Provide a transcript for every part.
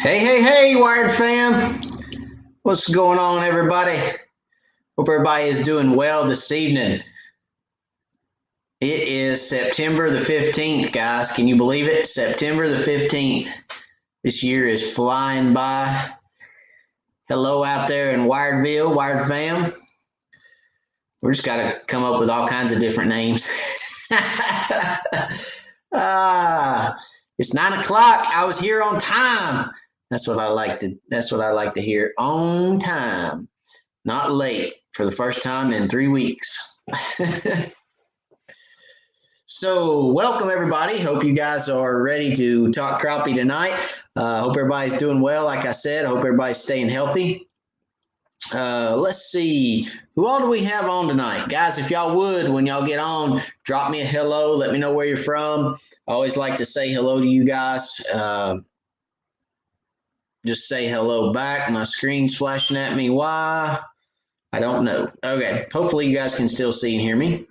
Hey, hey, hey, Wired fam. What's going on, everybody? Hope everybody is doing well this evening. It is September the 15th, guys. Can you believe it? September the 15th. This year is flying by. Hello out there in Wiredville, Wired fam. We're just got to come up with all kinds of different names. It's 9 o'clock. I was here on time. That's what I like to hear. On time, not late for the first time in 3 weeks. So welcome everybody. Hope you guys are ready to talk crappie tonight. Hope everybody's doing well. Like I said, hope everybody's staying healthy. Let's see. Who all do we have on tonight? Guys, if y'all would, when y'all get on, drop me a hello. Let me know where you're from. I always like to say hello to you guys. Just say hello back. My screen's flashing at me. Why? I don't know. Okay. Hopefully you guys can still see and hear me.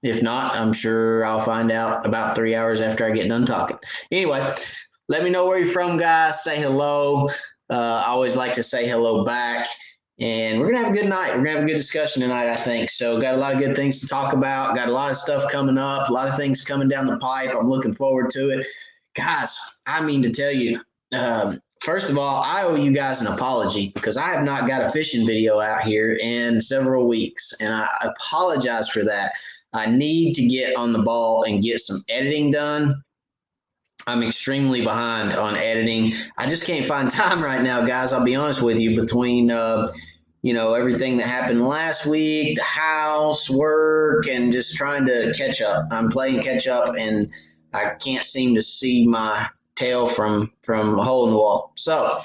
If not, I'm sure I'll find out about 3 hours after I get done talking. Anyway, let me know where you're from, guys. Say hello. I always like to say hello back. And we're going to have a good night. We're going to have a good discussion tonight, I think. So got a lot of good things to talk about. Got a lot of stuff coming up. A lot of things coming down the pipe. I'm looking forward to it. Guys, I mean to tell you, first of all, I owe you guys an apology because I have not got a fishing video out here in several weeks. And I apologize for that. I need to get on the ball and get some editing done. I'm extremely behind on editing. I just can't find time right now, guys. I'll be honest with you, between everything that happened last week, the house, work, and just trying to catch up. I'm playing catch up, and I can't seem to see my tail from a hole in the wall. So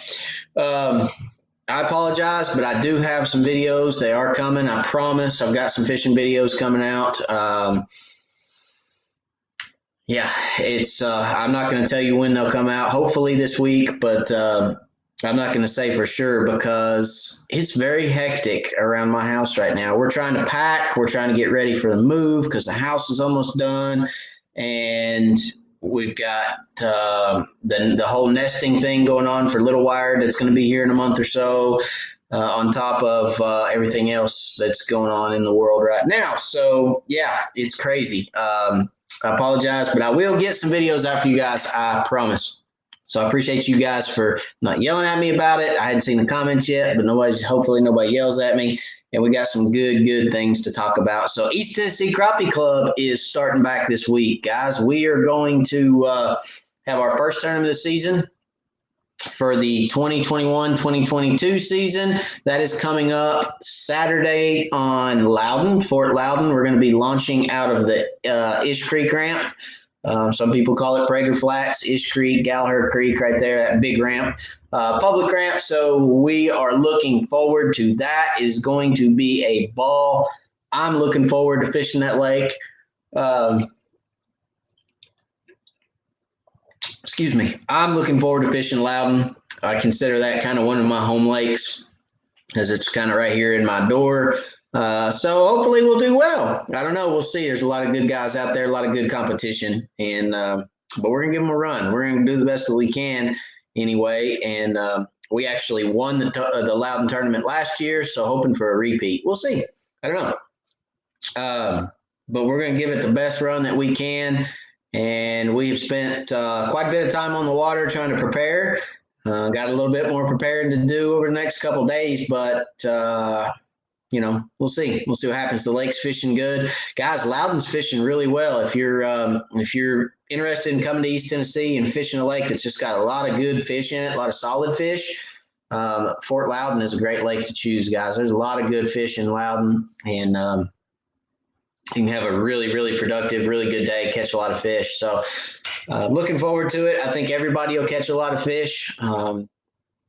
I apologize, but I do have some videos. They are coming. I promise. I've got some fishing videos coming out. Yeah, it's. I'm not going to tell you when they'll come out. Hopefully this week, but I'm not going to say for sure because it's very hectic around my house right now. We're trying to pack. We're trying to get ready for the move because the house is almost done, and we've got the whole nesting thing going on for Little Wire that's going to be here in a month or so, on top of everything else that's going on in the world right now. So yeah, it's crazy. I apologize, but I will get some videos out for you guys, I promise. So I appreciate you guys for not yelling at me about it. I hadn't seen the comments yet, but hopefully nobody yells at me. And we got some good things to talk about. So East Tennessee Crappie Club is starting back this week, guys. We are going to have our first tournament of the season for the 2021-2022 season. That is coming up Saturday on Loudon, Fort Loudon. We're going to be launching out of the Ish Creek ramp. Some people call it Prager Flats, Ish Creek, Gallagher Creek, right there, that big ramp, public ramp. So we are looking forward to that. It is going to be a ball. I'm looking forward to fishing that lake. I'm looking forward to fishing Loudon. I consider that kind of one of my home lakes as it's kind of right here in my door. So hopefully we'll do well. I don't know. We'll see. There's a lot of good guys out there, a lot of good competition, and but we're going to give them a run. We're going to do the best that we can anyway. And we actually won the Loudon tournament last year, so hoping for a repeat. We'll see. I don't know. But we're going to give it the best run that we can. And we've spent quite a bit of time on the water trying to prepare. Got a little bit more preparing to do over the next couple of days, but we'll see. We'll see what happens. The lake's fishing good, guys. Loudon's fishing really well. If you're interested in coming to East Tennessee and fishing a lake that's just got a lot of good fish in it, a lot of solid fish, Fort Loudon is a great lake to choose, guys. There's a lot of good fish in Loudon, and you can have a really productive, really good day, catch a lot of fish. So looking forward to it. I think everybody will catch a lot of fish.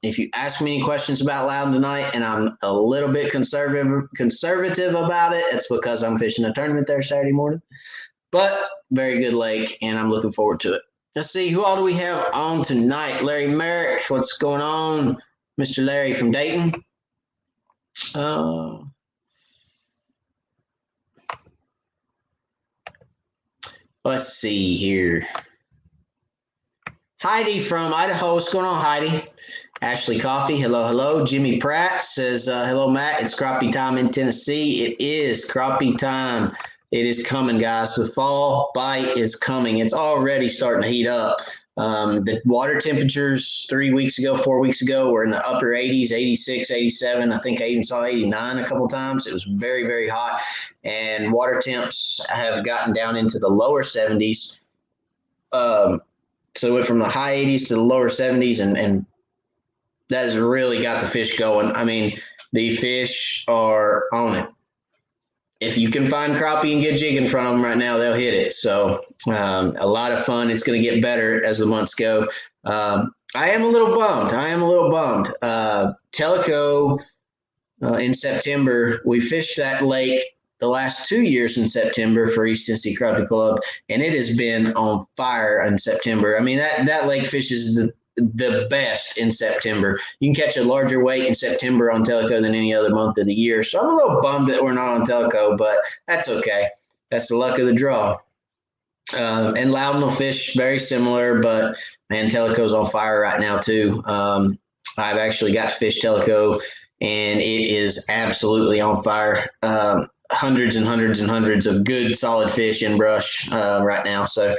If you ask me any questions about Loudon tonight and I'm a little bit conservative about it, it's because I'm fishing a tournament there Saturday morning. But very good lake, and I'm looking forward to it. Let's see, who all do we have on tonight? Larry Merrick, what's going on? Mr. Larry from Dayton. Let's see here. Heidi from Idaho. What's going on, Heidi? Ashley Coffee. Hello, hello. Jimmy Pratt says, hello, Matt. It's crappie time in Tennessee. It is crappie time. It is coming, guys. The fall bite is coming. It's already starting to heat up. The water temperatures 3 weeks ago, 4 weeks ago were in the upper 80s, 86, 87. I think I even saw 89 a couple times. It was very, very hot. And water temps have gotten down into the lower 70s. So it went from the high 80s to the lower 70s, and that has really got the fish going. I mean, the fish are on it. If you can find crappie and get jig in front of them right now, they'll hit it. So a lot of fun. It's going to get better as the months go. I am a little bummed. Tellico in September, we fished that lake the last 2 years in September for East Tennessee Crappie Club, and it has been on fire in September. I mean, that lake fishes the best in September. You can catch a larger weight in September on Tellico than any other month of the year. So I'm a little bummed that we're not on Tellico, but that's okay. That's the luck of the draw. And Loudon will fish very similar, but man, Tellico's on fire right now too. I've actually got to fish Tellico, and it is absolutely on fire. Hundreds and hundreds and hundreds of good solid fish in brush right now. So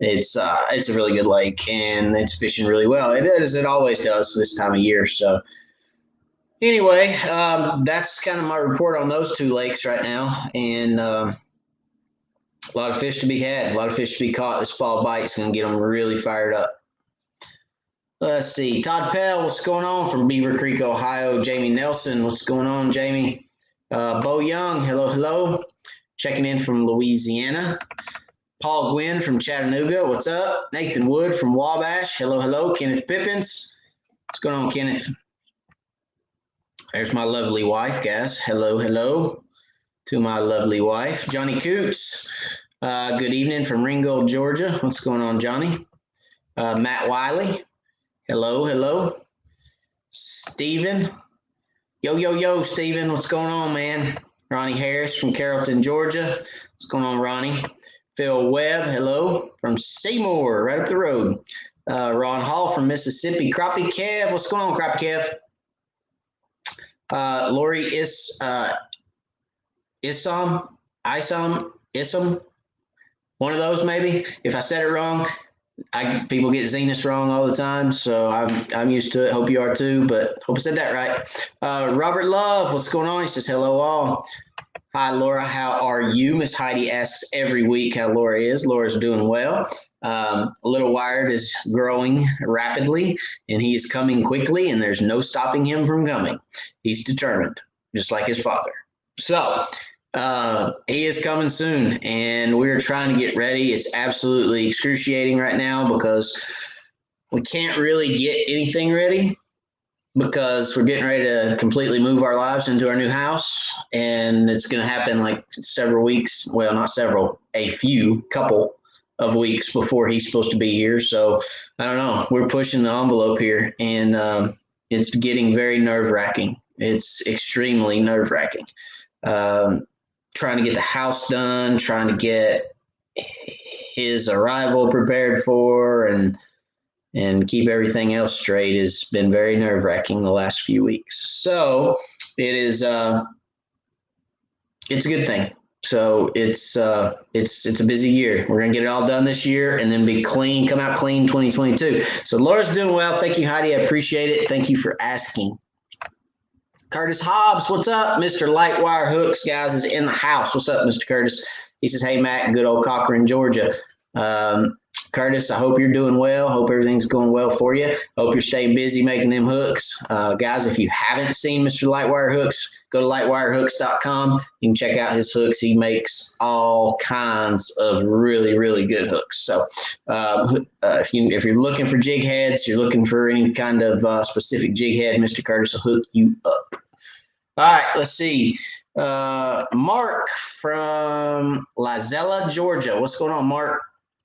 it's a really good lake, and it's fishing really well. It always does this time of year. So anyway, that's kind of my report on those two lakes right now, and a lot of fish to be had, a lot of fish to be caught. This fall bite's going to get them really fired up. Let's see. Todd Pell, what's going on from Beaver Creek, Ohio? Jamie Nelson, what's going on, Jamie? Bo Young, hello, hello. Checking in from Louisiana. Paul Gwynn from Chattanooga, what's up? Nathan Wood from Wabash, hello, hello. Kenneth Pippins, what's going on, Kenneth? There's my lovely wife, guys. Hello, hello to my lovely wife. Johnny Coots, good evening from Ringgold, Georgia. What's going on, Johnny? Matt Wiley, hello, hello. Steven, yo, Steven, what's going on, man? Ronnie Harris from Carrollton, Georgia. What's going on, Ronnie? Phil Webb, hello, from Seymour, right up the road. Ron Hall from Mississippi. Crappie Kev, what's going on, Crappie Kev? Lori Isom, one of those maybe. If I said it wrong, people get Zenus wrong all the time, so I'm used to it. Hope you are too, but hope I said that right. Robert Love, what's going on? He says, hello all. Hi, Laura. How are you? Miss Heidi asks every week how Laura is. Laura's doing well. Little Wired is growing rapidly, and he is coming quickly, and there's no stopping him from coming. He's determined, just like his father. So he is coming soon, and we're trying to get ready. It's absolutely excruciating right now because we can't really get anything ready because we're getting ready to completely move our lives into our new house, and it's going to happen like several weeks. Well, not several, couple of weeks before he's supposed to be here. So I don't know. We're pushing the envelope here, and it's getting very nerve-wracking. It's extremely nerve-wracking. Trying to get the house done, trying to get his arrival prepared for, and keep everything else straight has been very nerve-wracking the last few weeks. So it is it's a good thing. So it's a busy year. We're gonna get it all done this year and then be clean, come out clean 2022. So Laura's doing well. Thank you, Heidi. I appreciate it. Thank you for asking. Curtis Hobbs, what's up? Mr. Lightwire Hooks, guys, is in the house. What's up, Mr. Curtis? He says, hey, Matt, good old Cochran, Georgia. Curtis, I hope you're doing well. Hope everything's going well for you. Hope you're staying busy making them hooks. Guys, if you haven't seen Mr. Lightwire Hooks, go to lightwirehooks.com. You can check out his hooks. He makes all kinds of really, really good hooks. So if you're looking for jig heads, you're looking for any kind of specific jig head, Mr. Curtis will hook you up. All right, let's see. Mark from Lazella, Georgia. What's going on, Mark?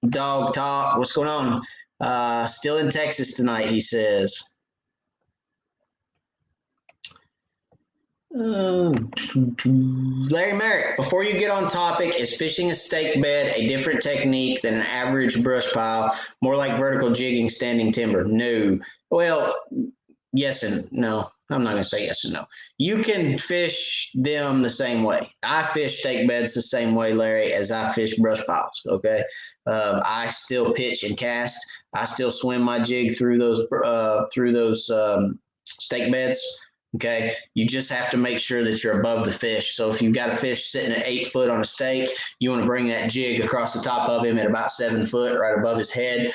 Dog Talk. What's going on? Still in Texas tonight, he says. Larry Merrick, before you get on topic, is fishing a stake bed a different technique than an average brush pile, more like vertical jigging standing timber? No. Well, yes and no. I'm not going to say yes and no. You can fish them the same way. I fish stake beds the same way, Larry, as I fish brush piles. Okay. I still pitch and cast. I still swim my jig through those stake beds. Okay. You just have to make sure that you're above the fish. So if you've got a fish sitting at 8 foot on a stake, you want to bring that jig across the top of him at about 7 foot, right above his head.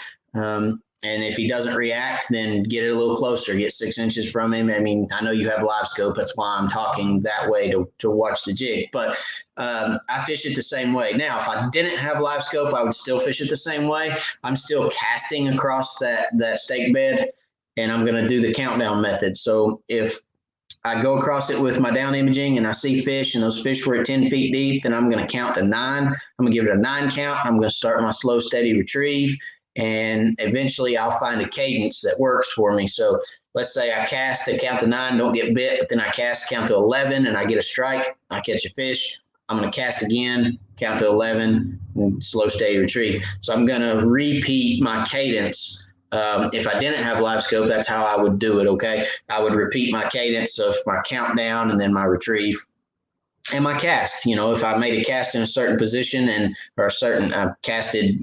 And if he doesn't react, then get it a little closer, get 6 inches from him. I mean, I know you have live scope. That's why I'm talking that way to watch the jig. But I fish it the same way. Now, if I didn't have live scope, I would still fish it the same way. I'm still casting across that stake bed, and I'm going to do the countdown method. So if I go across it with my down imaging and I see fish and those fish were at 10 feet deep, then I'm going to count to 9. I'm going to give it a 9 count. I'm going to start my slow, steady retrieve. And eventually I'll find a cadence that works for me. So let's say I cast to count to 9, don't get bit, but then I cast, count to 11, and I get a strike. I catch a fish. I'm going to cast again, count to 11, and slow, steady retrieve. So I'm going to repeat my cadence. If I didn't have live scope, that's how I would do it, okay? I would repeat my cadence of my countdown and then my retrieve. And my cast, if I made a cast in a certain position I casted,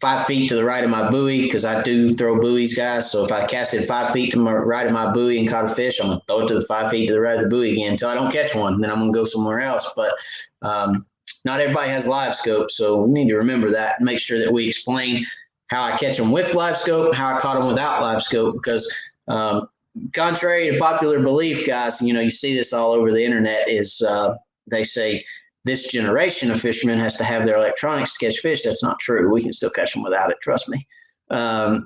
5 feet to the right of my buoy, because I do throw buoys, guys. So if I casted 5 feet to my right of my buoy and caught a fish, I'm going to throw it to the 5 feet to the right of the buoy again until I don't catch one. Then I'm going to go somewhere else. But not everybody has live scope. So we need to remember that and make sure that we explain how I catch them with live scope, how I caught them without live scope, because contrary to popular belief, guys, you see this all over the internet is they say, this generation of fishermen has to have their electronics to catch fish. That's not true. We can still catch them without it. Trust me. I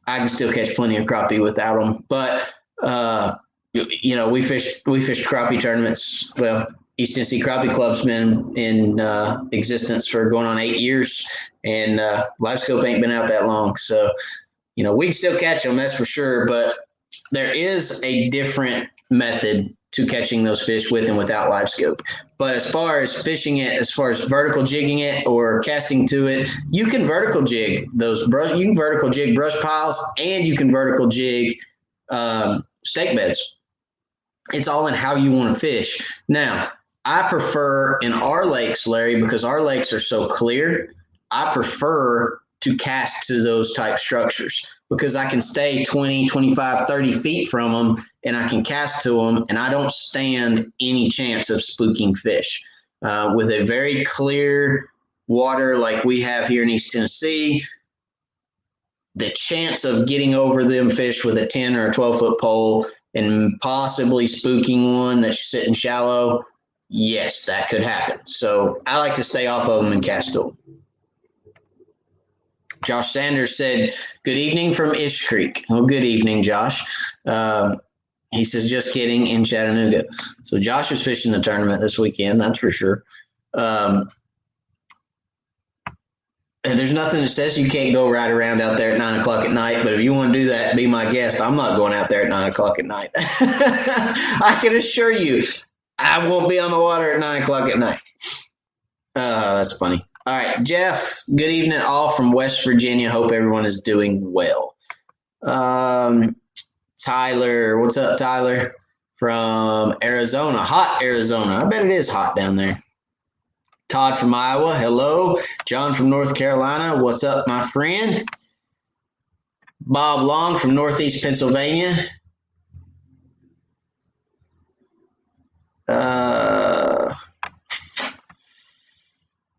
can still catch plenty of crappie without them. But we fished crappie tournaments. Well, East Tennessee Crappie Club's been in existence for going on 8 years, and live scope ain't been out that long. So, we can still catch them. That's for sure. But there is a different method to catching those fish with and without live scope. But as far as fishing it, as far as vertical jigging it or casting to it, you can vertical jig those brush. You can vertical jig brush piles, and you can vertical jig stake beds. It's all in how you want to fish. Now, I prefer in our lakes, Larry, because our lakes are so clear, I prefer to cast to those type structures because I can stay 20, 25, 30 feet from them, and I can cast to them, and I don't stand any chance of spooking fish. With a very clear water like we have here in East Tennessee, the chance of getting over them fish with a 10 or a 12-foot pole and possibly spooking one that's sitting shallow, yes, that could happen. So I like to stay off of them and cast to them. Josh Sanders said, good evening from Ish Creek. Well, good evening, Josh. He says, just kidding, in Chattanooga. So Josh is fishing the tournament this weekend, that's for sure. And there's nothing that says you can't go right around out there at 9 o'clock at night, but if you want to do that, be my guest. I'm not going out there at 9 o'clock at night. I can assure you, I won't be on the water at 9 o'clock at night. That's funny. All right, Jeff, good evening all from West Virginia. Hope everyone is doing well. Tyler, what's up, Tyler? From Arizona, hot Arizona. I bet it is hot down there. Todd from Iowa, hello. John from North Carolina, what's up, my friend? Bob Long from Northeast Pennsylvania.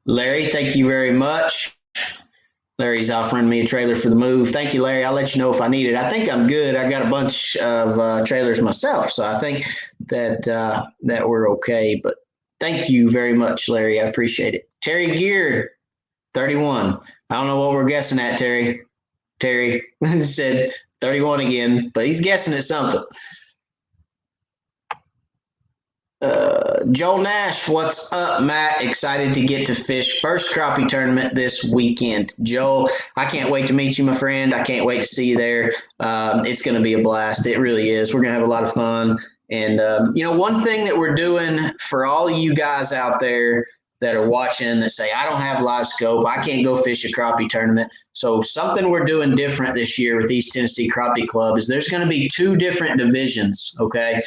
Larry, thank you very much. Larry's offering me a trailer for the move. Thank you, Larry. I'll let you know if I need it. I think I'm good. I got a bunch of trailers myself, so I think that that we're okay. But thank you very much, Larry. I appreciate it. Terry Gear, 31. I don't know what we're guessing at, Terry. Terry said 31 again, but he's guessing at something. Joel Nash, what's up, Matt? Excited to get to fish first crappie tournament this weekend. Joel, I can't wait to meet you, my friend. I can't wait to see you there. It's going to be a blast. It really is. We're going to have a lot of fun. And, one thing that we're doing for all you guys out there that are watching that say, I don't have live scope, I can't go fish a crappie tournament. So something we're doing different this year with East Tennessee Crappie Club is there's going to be 2 different divisions, okay?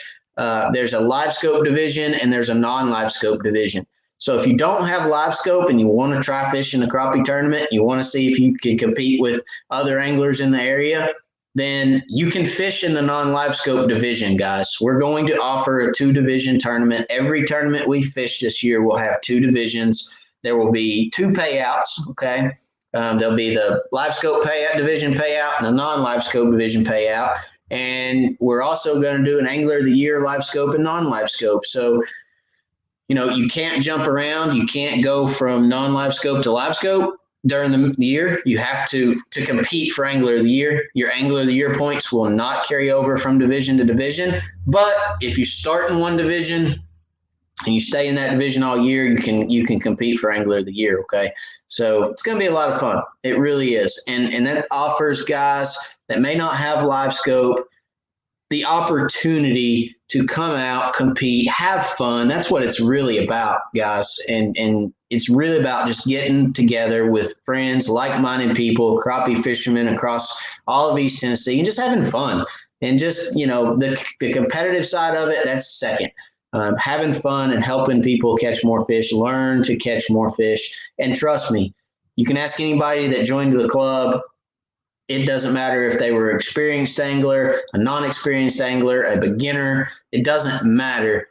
There's a live scope division and there's a non-live scope division. So if you don't have live scope and you want to try fishing a crappie tournament, you want to see if you can compete with other anglers in the area, then you can fish in the non-live scope division, guys. We're going to offer a 2-division tournament. Every tournament we fish this year will have 2 divisions. There will be 2 payouts, okay? There'll be the live scope payout, division payout, and the non-live scope division payout. And we're also going to do an Angler of the Year live scope and non-live scope. So, you can't jump around. You can't go from non-live scope to live scope during the year. You have to compete for Angler of the Year. Your Angler of the Year points will not carry over from division to division. But if you start in one division and you stay in that division all year, you can compete for Angler of the Year, okay? So it's going to be a lot of fun. It really is. And that offers guys that may not have live scope the opportunity to come out, compete, have fun. That's what it's really about, guys. And it's really about just getting together with friends, like-minded people, crappie fishermen across all of East Tennessee, and just having fun. And just, the competitive side of it, that's second. Having fun and helping people catch more fish, learn to catch more fish. And trust me, you can ask anybody that joined the club. It doesn't matter if they were an experienced angler, a non-experienced angler, a beginner. It doesn't matter.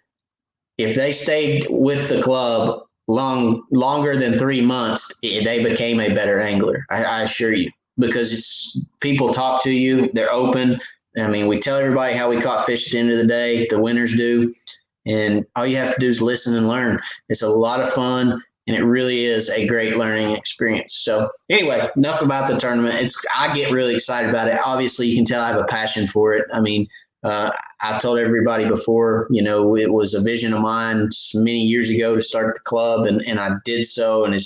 If they stayed with the club longer than 3 months, they became a better angler. I assure you, because people talk to you. They're open. I mean, we tell everybody how we caught fish at the end of the day. The winners do. And all you have to do is listen and learn. It's a lot of fun. And it really is a great learning experience. So anyway, enough about the tournament. I get really excited about it. Obviously, you can tell I have a passion for it. I mean, I've told everybody before, it was a vision of mine many years ago to start the club, and I did so. And I'm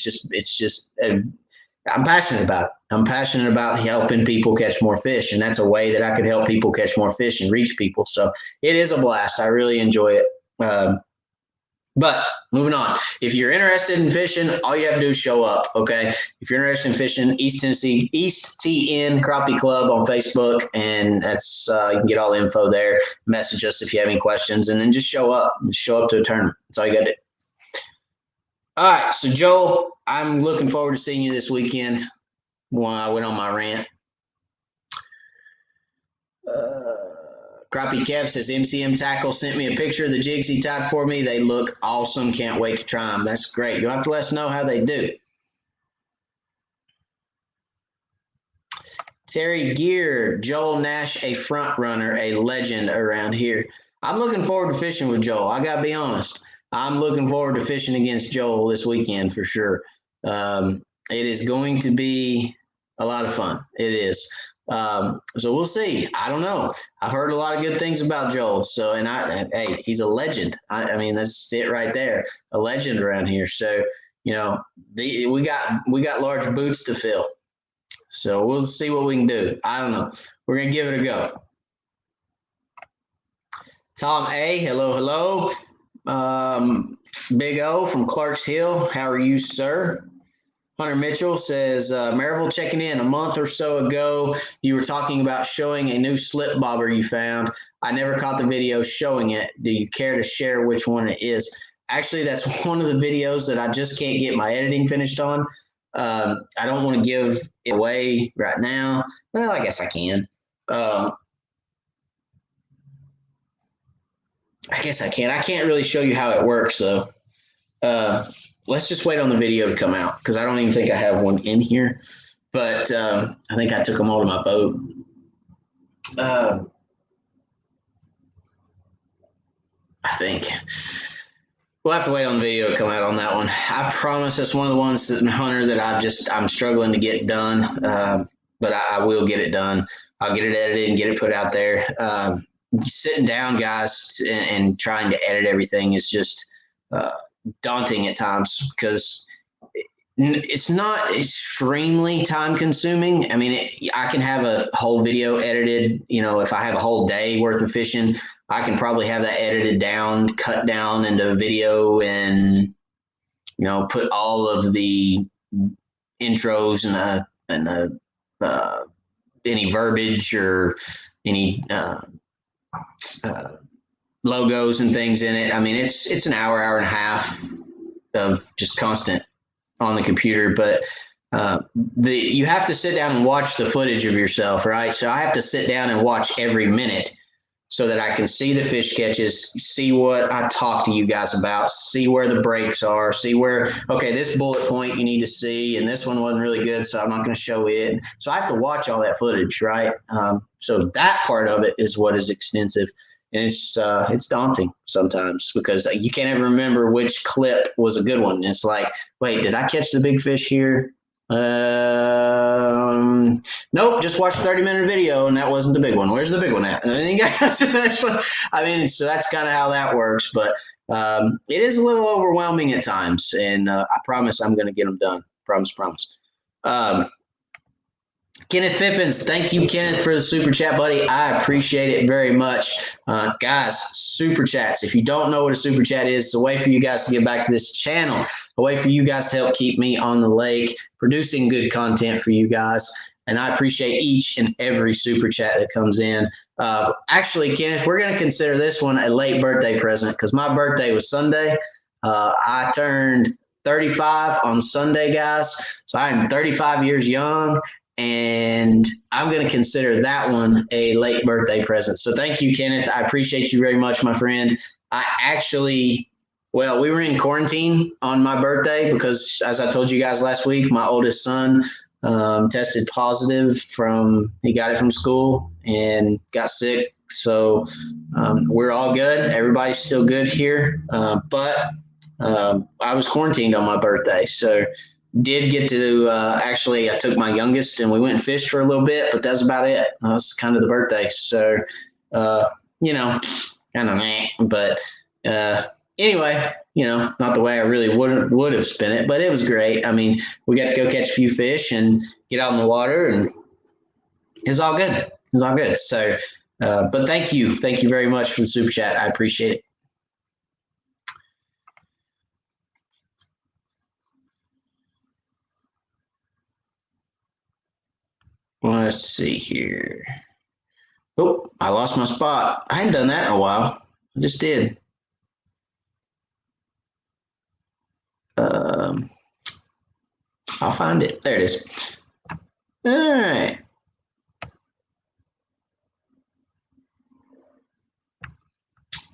passionate about it. I'm passionate about helping people catch more fish, and that's a way that I could help people catch more fish and reach people. So it is a blast. I really enjoy it. But moving on, if you're interested in fishing, all you have to do is show up, okay? If you're interested in fishing, East Tennessee, East TN Crappie Club on Facebook, and that's you can get all the info there. Message us if you have any questions, and then just show up. Just show up to a tournament. That's all you got to do. All right, so Joel, I'm looking forward to seeing you this weekend when I went on my rant. Crappie Kev says MCM Tackle sent me a picture of the jigs he tied for me. They look awesome. Can't wait to try them. That's great. You'll have to let us know how they do. Terry Gear, Joel Nash, a front runner, a legend around here. I'm looking forward to fishing with Joel. I got to be honest. I'm looking forward to fishing against Joel this weekend for sure. It is going to be a lot of fun. It is. So we'll see. I don't know. I've heard a lot of good things about Joel. So, hey, he's a legend. I mean, that's it right there. A legend around here. So, we got large boots to fill. So we'll see what we can do. I don't know. We're going to give it a go. Tom A, hello. Big O from Clarks Hill. How are you, sir? Hunter Mitchell says, Maryville checking in. A month or so ago, you were talking about showing a new slip bobber you found. I never caught the video showing it. Do you care to share which one it is? Actually, that's one of the videos that I just can't get my editing finished on. I don't want to give it away right now. Well, I guess I can. I guess I can. I can't really show you how it works, though. Let's just wait on the video to come out because I don't even think I have one in here. But I think I took them all to my boat. I think. We'll have to wait on the video to come out on that one. I promise that's one of the ones, Hunter, that I'm struggling to get done. But I will get it done. I'll get it edited and get it put out there. Sitting down, guys, and trying to edit everything is just daunting at times because it's not extremely time consuming. I mean, I can have a whole video edited, if I have a whole day worth of fishing, I can probably have that edited down, cut down into video, and put all of the intros and any verbiage or any logos and things in it. I mean, it's an hour and a half of just constant on the computer, but you have to sit down and watch the footage of yourself, right? So I have to sit down and watch every minute so that I can see the fish catches, see what I talk to you guys about, see where the breaks are, see where, okay, this bullet point you need to see, and this one wasn't really good, so I'm not going to show it. So I have to watch all that footage, right? So that part of it is what is extensive. And it's daunting sometimes because you can't ever remember which clip was a good one. It's like, wait, did I catch the big fish here? Nope, just watched a 30-minute video and that wasn't the big one. Where's the big one at? And then you got to the next one. I mean, so that's kind of how that works. But it is a little overwhelming at times, and I promise I'm going to get them done. Promise. Kenneth Pippins, thank you, Kenneth, for the super chat, buddy. I appreciate it very much. Guys, super chats. If you don't know what a super chat is, it's a way for you guys to get back to this channel, a way for you guys to help keep me on the lake, producing good content for you guys. And I appreciate each and every super chat that comes in. Actually, Kenneth, we're going to consider this one a late birthday present because my birthday was Sunday. I turned 35 on Sunday, guys. So I am 35 years young. And I'm going to consider that one a late birthday present. So thank you, Kenneth. I appreciate you very much, my friend. We were in quarantine on my birthday because, as I told you guys last week, my oldest son tested positive he got it from school and got sick. So we're all good. Everybody's still good here. But I was quarantined on my birthday. So did get to actually, I took my youngest and we went and fished for a little bit, but that's about it. That was kind of the birthday. So, kind of, but anyway, not the way I really would have spent it, but it was great. I mean, we got to go catch a few fish and get out in the water, and it was all good. It was all good. So, but thank you very much for the super chat. I appreciate it. Let's see here. Oh, I lost my spot. I hadn't done that in a while. I just did. I'll find it. There it is. All right.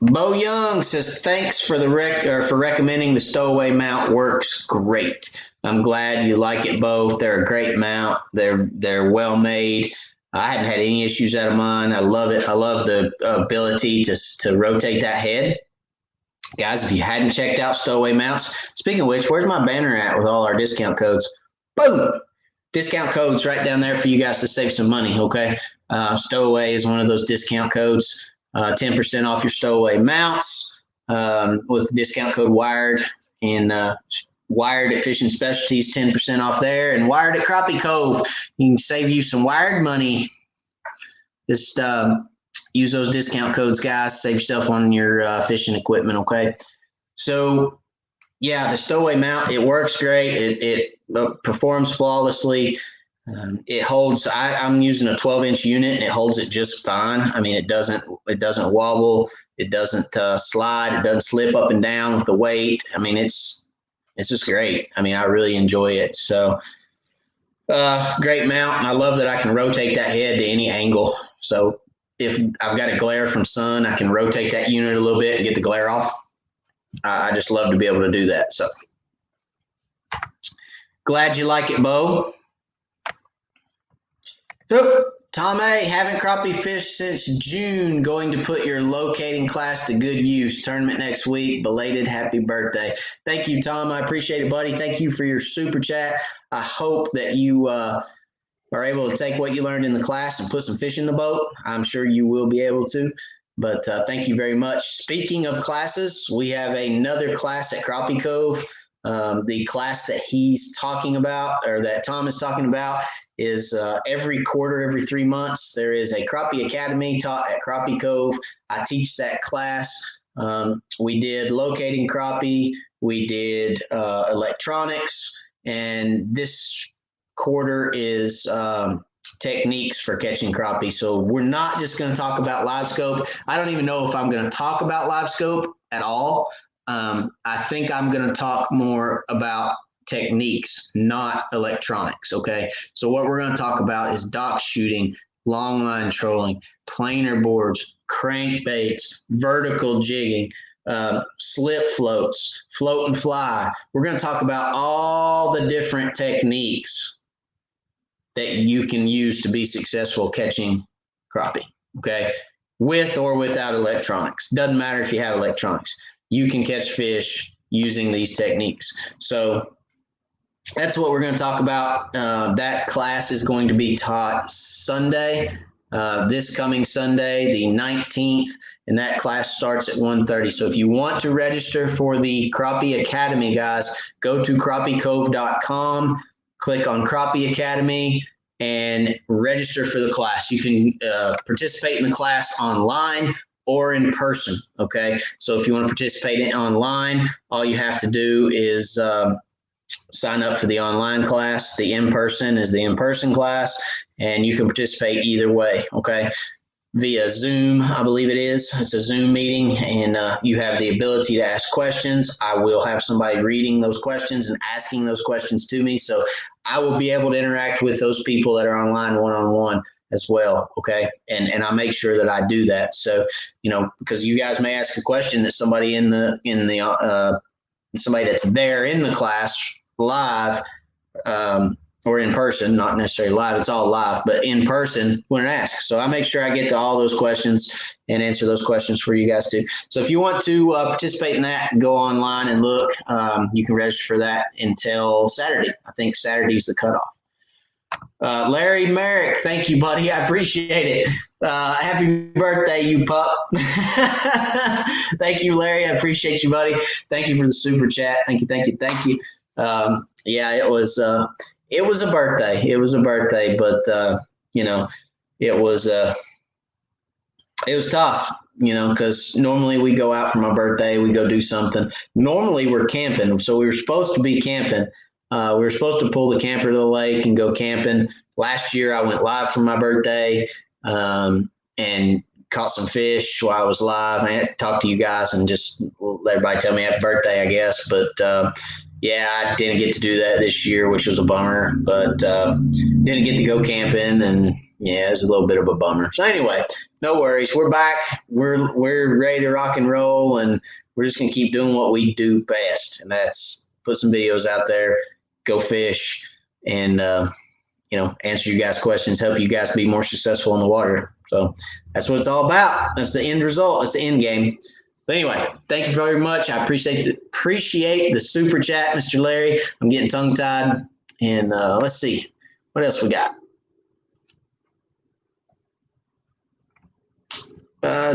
Bo Young says, thanks for for recommending the Stowaway Mount. Works great. I'm glad you like it, Bo. They're a great mount. They're well made. I hadn't had any issues out of mine. I love it. I love the ability to rotate that head. Guys, if you hadn't checked out Stowaway Mounts, speaking of which, where's my banner at with all our discount codes? Boom! Discount codes right down there for you guys to save some money, okay? Stowaway is one of those discount codes. 10% off your Stowaway Mounts with discount code WIRED, and WIRED at Fishing Specialties, 10% off there, and WIRED at Crappie Cove. You can save you some WIRED money. Just use those discount codes, guys. Save yourself on your fishing equipment, okay? So, yeah, the Stowaway Mount, it works great. It performs flawlessly. It holds. I'm using a 12-inch unit, and it holds it just fine. I mean, it doesn't wobble. It doesn't slide. It doesn't slip up and down with the weight. I mean, it's just great. I mean, I really enjoy it. So, great mount. And I love that I can rotate that head to any angle. So if I've got a glare from sun, I can rotate that unit a little bit and get the glare off. I just love to be able to do that. So glad you like it, Bo. Tom A, haven't crappie fished since June. Going to put your locating class to good use. Tournament next week. Belated happy birthday. Thank you, Tom. I appreciate it, buddy. Thank you for your super chat. I hope that you are able to take what you learned in the class and put some fish in the boat. I'm sure you will be able to. But thank you very much. Speaking of classes, we have another class at Crappie Cove The class that he's talking about, or that Tom is talking about, is every quarter, every 3 months, there is a Crappie Academy taught at Crappie Cove. I teach that class. We did locating crappie, we did electronics, and this quarter is techniques for catching crappie. So we're not just going to talk about live scope. I don't even know if I'm going to talk about live scope at all. I think I'm going to talk more about techniques, not electronics. Okay. So what we're going to talk about is dock shooting, long line trolling, planer boards, crankbaits, vertical jigging, slip floats, float and fly. We're going to talk about all the different techniques that you can use to be successful catching crappie. Okay. With or without electronics. Doesn't matter if you have electronics. You can catch fish using these techniques. So that's what we're going to talk about. That class is going to be taught Sunday, this coming Sunday, the 19th, and that class starts at 1:30. So if you want to register for the Crappie Academy, guys, go to crappiecove.com, click on Crappie Academy, and register for the class. You can participate in the class online or in person, okay? So if you want to participate in online, all you have to do is sign up for the online class. The in-person is the in-person class, and you can participate either way, okay? Via Zoom, I believe it is. It's a Zoom meeting, and you have the ability to ask questions. I will have somebody reading those questions and asking those questions to me, so I will be able to interact with those people that are online one-on-one as well, okay? And I make sure that I do that. So, because you guys may ask a question that somebody somebody that's there in the class live, or in person, not necessarily live, it's all live, but in person wouldn't ask. So I make sure I get to all those questions and answer those questions for you guys too. So if you want to participate in that, go online and look. You can register for that until Saturday. I think Saturday's the cutoff. Larry Merrick, thank you, buddy. I appreciate it. Happy birthday, you pup. Thank you, Larry. I appreciate you, buddy. Thank you for the super chat. Thank you. Yeah, it was a birthday. It was a birthday, but it was tough, because normally we go out for my birthday, we go do something. Normally we're camping, so we were supposed to be camping. We were supposed to pull the camper to the lake and go camping. Last year I went live for my birthday and caught some fish while I was live. I had to talk to you guys and just let everybody tell me happy birthday, I guess. But yeah, I didn't get to do that this year, which was a bummer. But didn't get to go camping, and yeah, it was a little bit of a bummer. So anyway, no worries. We're back. We're ready to rock and roll, and we're just gonna keep doing what we do best, and that's put some videos out there, go fish, and answer you guys' questions, help you guys be more successful in the water. So that's what it's all about. That's the end result. That's the end game. But anyway, thank you very much. I appreciate the super chat, Mr. Larry. I'm getting tongue-tied. And let's see. What else we got?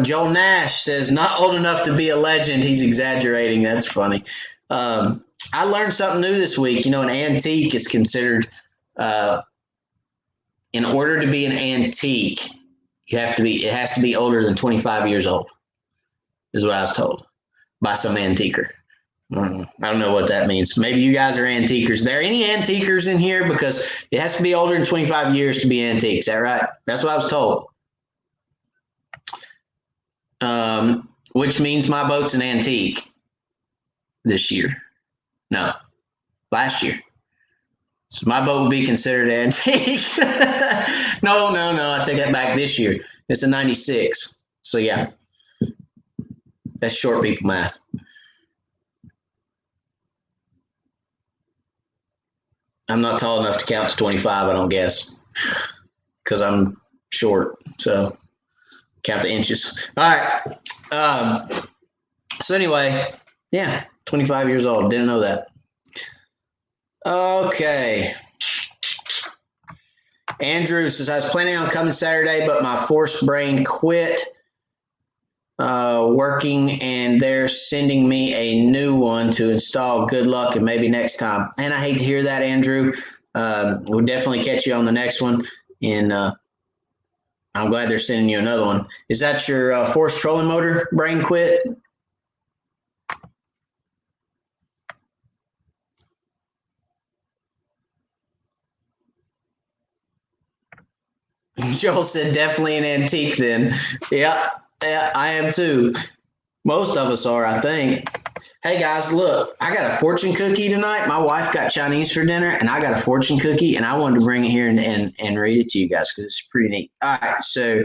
Joel Nash says, not old enough to be a legend. He's exaggerating. That's funny. I learned something new this week. An antique is considered, in order to be an antique, it has to be older than 25 years old, is what I was told by some antiquer. I don't know what that means. Maybe you guys are antiquers. Are there any antiquers in here? Because it has to be older than 25 years to be antique. Is that right? That's what I was told. Which means my boat's an antique this year. No, last year. So my boat would be considered antique. No, I take that back. This year. It's a 96. So yeah, that's short people math. I'm not tall enough to count to 25, I don't guess, because I'm short. So count the inches. All right. So anyway, yeah, 25 years old. Didn't know that. Okay. Andrew says, I was planning on coming Saturday, but my forced brain quit. working, and they're sending me a new one to install. Good luck, and maybe next time. And I hate to hear that, Andrew. We'll definitely catch you on the next one. And I'm glad they're sending you another one. Is that your forced trolling motor brain quit? Joel said definitely an antique then. Yeah, I am too. Most of us are, I think. Hey guys, look, I got a fortune cookie tonight. My wife got Chinese for dinner, and I got a fortune cookie, and I wanted to bring it here and read it to you guys because it's pretty neat. All right, so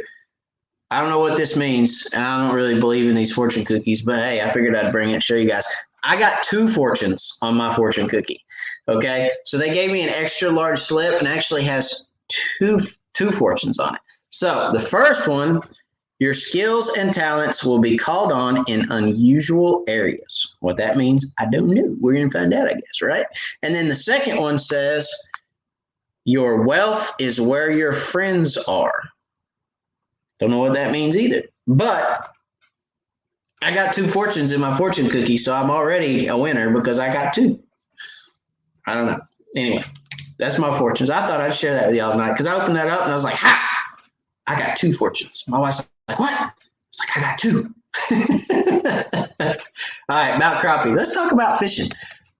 I don't know what this means, and I don't really believe in these fortune cookies, but hey, I figured I'd bring it, show you guys. I got 2 fortunes on my fortune cookie. Okay, so they gave me an extra large slip and actually has two fortunes on it. So the first one, your skills and talents will be called on in unusual areas. What that means, I don't know. We're going to find out, I guess, right? And then the second one says, your wealth is where your friends are. Don't know what that means either. But I got 2 fortunes in my fortune cookie, so I'm already a winner because I got 2. I don't know. Anyway, that's my fortunes. I thought I'd share that with y'all tonight because I opened that up and I was like, ha! I got 2 fortunes. My wife's like, what? It's like, I got 2. All right, about crappie. Let's talk about fishing.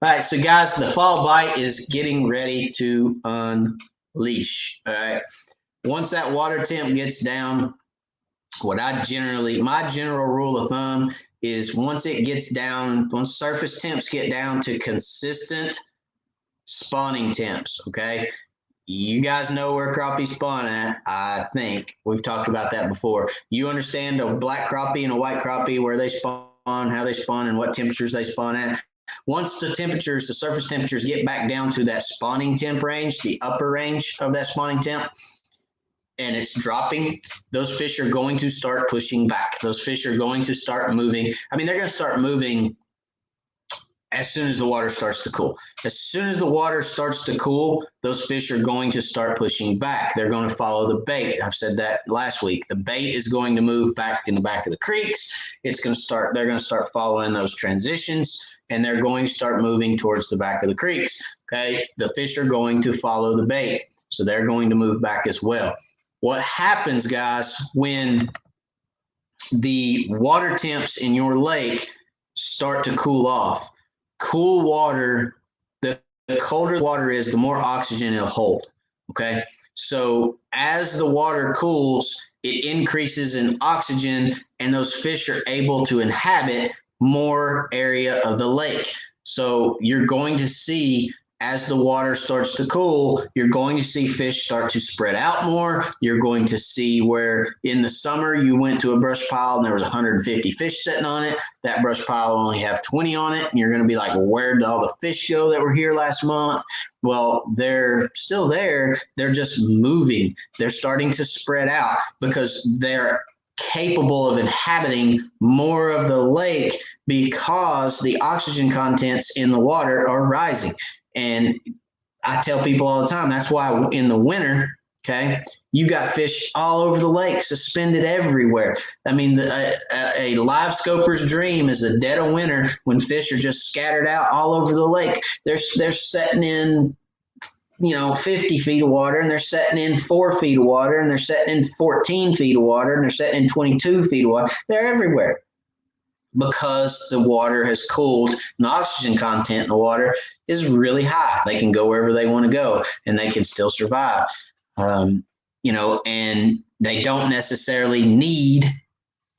All right, so guys, the fall bite is getting ready to unleash. All right. Once that water temp gets down, my general rule of thumb is once surface temps get down to consistent spawning temps, okay? You guys know where crappie spawn at, I think. We've talked about that before. You understand a black crappie and a white crappie, where they spawn, how they spawn, and what temperatures they spawn at. Once the surface temperatures get back down to that spawning temp range, the upper range of that spawning temp, and it's dropping, those fish are going to start pushing back. Those fish are going to start moving. I mean, they're going to start moving as soon as the water starts to cool. As soon as the water starts to cool, those fish are going to start pushing back. They're going to follow the bait. I've said that last week. The bait is going to move back in the back of the creeks. They're going to start following those transitions, and they're going to start moving towards the back of the creeks. Okay. The fish are going to follow the bait. So they're going to move back as well. What happens, guys, when the water temps in your lake start to cool off? Cool water, the colder the water is, the more oxygen it'll hold, okay? So as the water cools, it increases in oxygen, and those fish are able to inhabit more area of the lake. So you're going to see, as the water starts to cool, you're going to see fish start to spread out more. You're going to see where in the summer you went to a brush pile and there was 150 fish sitting on it. That brush pile will only have 20 on it. And you're going to be like, well, where did all the fish go that were here last month? Well, they're still there. They're just moving. They're starting to spread out because they're capable of inhabiting more of the lake because the oxygen contents in the water are rising. And I tell people all the time, that's why in the winter, okay, you got fish all over the lake, suspended everywhere. I mean, a live scoper's dream is a dead of winter when fish are just scattered out all over the lake. They're setting in, 50 feet of water, and they're setting in 4 feet of water, and they're setting in 14 feet of water, and they're setting in 22 feet of water. They're everywhere because the water has cooled and the oxygen content in the water is really high. They can go wherever they want to go and they can still survive. And they don't necessarily need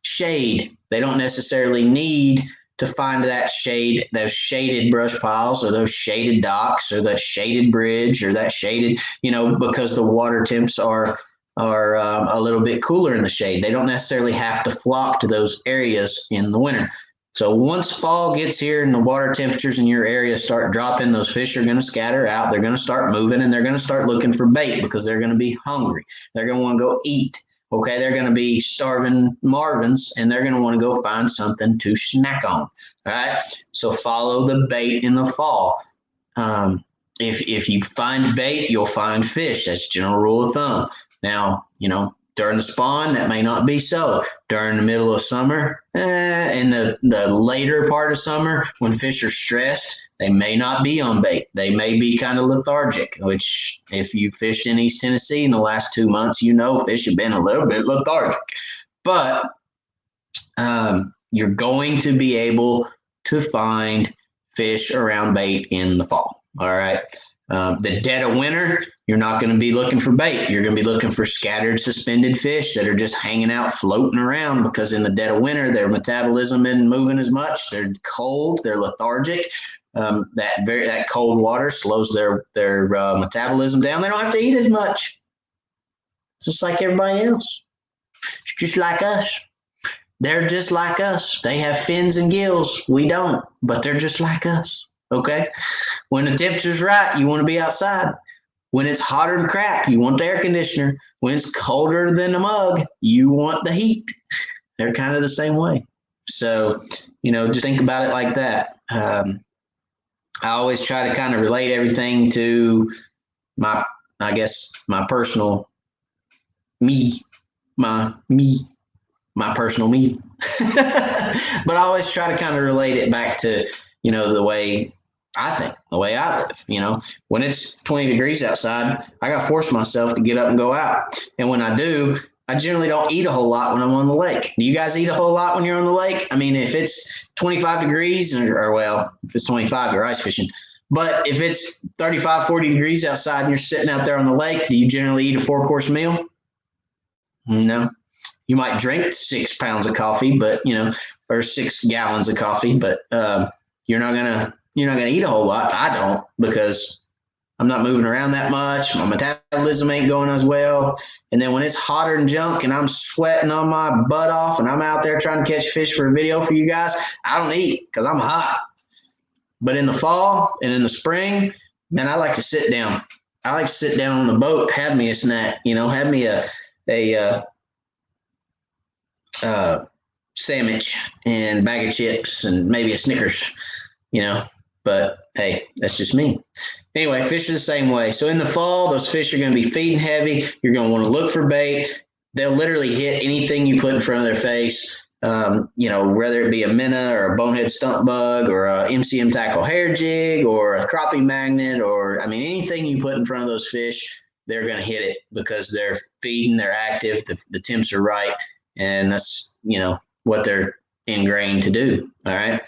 shade. They don't necessarily need to find that shade, those shaded brush piles or those shaded docks or that shaded bridge or that shaded, because the water temps are a little bit cooler in the shade. They don't necessarily have to flock to those areas in the winter. So once fall gets here and the water temperatures in your area start dropping, those fish are going to scatter out. They're going to start moving, and they're going to start looking for bait because they're going to be hungry. They're going to want to go eat. Okay, they're going to be starving Marvins, and they're going to want to go find something to snack on. All right, so follow the bait in the fall. If you find bait, you'll find fish. That's general rule of thumb. Now, During the spawn, that may not be so. During the middle of summer, in the later part of summer, when fish are stressed, they may not be on bait. They may be kind of lethargic, which if you fished in East Tennessee in the last 2 months, you know fish have been a little bit lethargic. But you're going to be able to find fish around bait in the fall. All right. The dead of winter, you're not going to be looking for bait. You're going to be looking for scattered suspended fish that are just hanging out, floating around, because in the dead of winter, their metabolism isn't moving as much. They're cold. They're lethargic. That cold water slows their metabolism down. They don't have to eat as much. It's just like everybody else. It's just like us. They're just like us. They have fins and gills. We don't, but they're just like us. Okay. When the temperature's right, you want to be outside. When it's hotter than crap, you want the air conditioner. When it's colder than a mug, you want the heat. They're kind of the same way. So, just think about it like that. I always try to kind of relate everything to my personal me, my personal me. But I always try to kind of relate it back to, the way I think, the way I live. When it's 20 degrees outside, I got to force myself to get up and go out. And when I do, I generally don't eat a whole lot when I'm on the lake. Do you guys eat a whole lot when you're on the lake? I mean, if it's 25 degrees if it's 25, you're ice fishing. But if it's 35, 40 degrees outside and you're sitting out there on the lake, do you generally eat a 4-course meal? No. You might drink 6 pounds of coffee, or 6 gallons of coffee, but you're not gonna eat a whole lot. I don't, because I'm not moving around that much. My metabolism ain't going as well. And then when it's hotter than junk and I'm sweating on my butt off and I'm out there trying to catch fish for a video for you guys, I don't eat because I'm hot. But in the fall and in the spring, man, I like to sit down. I like to sit down on the boat, have me a snack, have me a sandwich and bag of chips and maybe a Snickers, but hey, that's just me. Anyway, fish are the same way. So in the fall, those fish are going to be feeding heavy. You're going to want to look for bait. They'll literally hit anything you put in front of their face. Whether it be a minnow or a bonehead stump bug or a MCM tackle hair jig or a crappie magnet, or anything you put in front of those fish, they're going to hit it because they're feeding, they're active, the temps are right, and that's what they're ingrained to do. All right.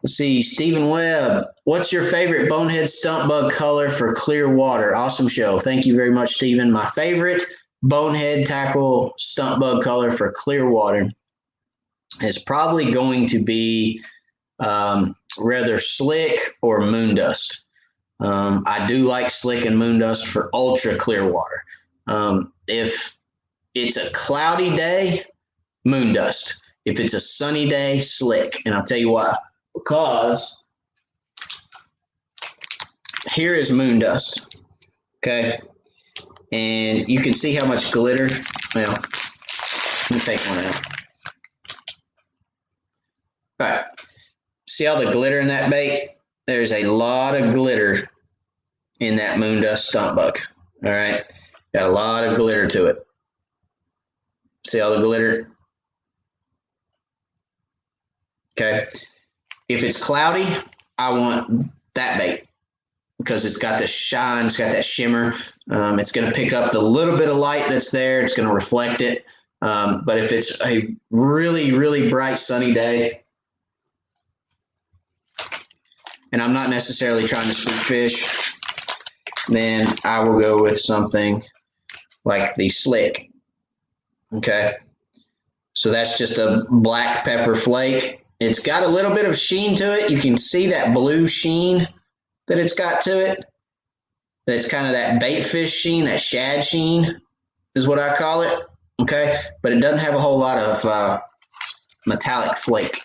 Let's see, Stephen Webb, what's your favorite bonehead stump bug color for clear water? Awesome show. Thank you very much, Stephen. My favorite bonehead tackle stump bug color for clear water is probably going to be rather slick or moon dust. I do like slick and moon dust for ultra clear water. If it's a cloudy day, moon dust. If it's a sunny day, slick. And I'll tell you why. Because here is moon dust, okay? And you can see how much glitter. Well, let me take one out. All right. See all the glitter in that bait? There's a lot of glitter in that moon dust stump bug. All right. Got a lot of glitter to it. See all the glitter? Okay. If it's cloudy, I want that bait because it's got the shine, it's got that shimmer. It's going to pick up the little bit of light that's there. It's going to reflect it. But if it's a really, really bright sunny day, and I'm not necessarily trying to spook fish, then I will go with something like the slick. Okay. So that's just a black pepper flake. It's got a little bit of sheen to it. You can see that blue sheen that it's got to it. That's kind of that bait fish sheen, that shad sheen is what I call it. Okay. But it doesn't have a whole lot of metallic flake.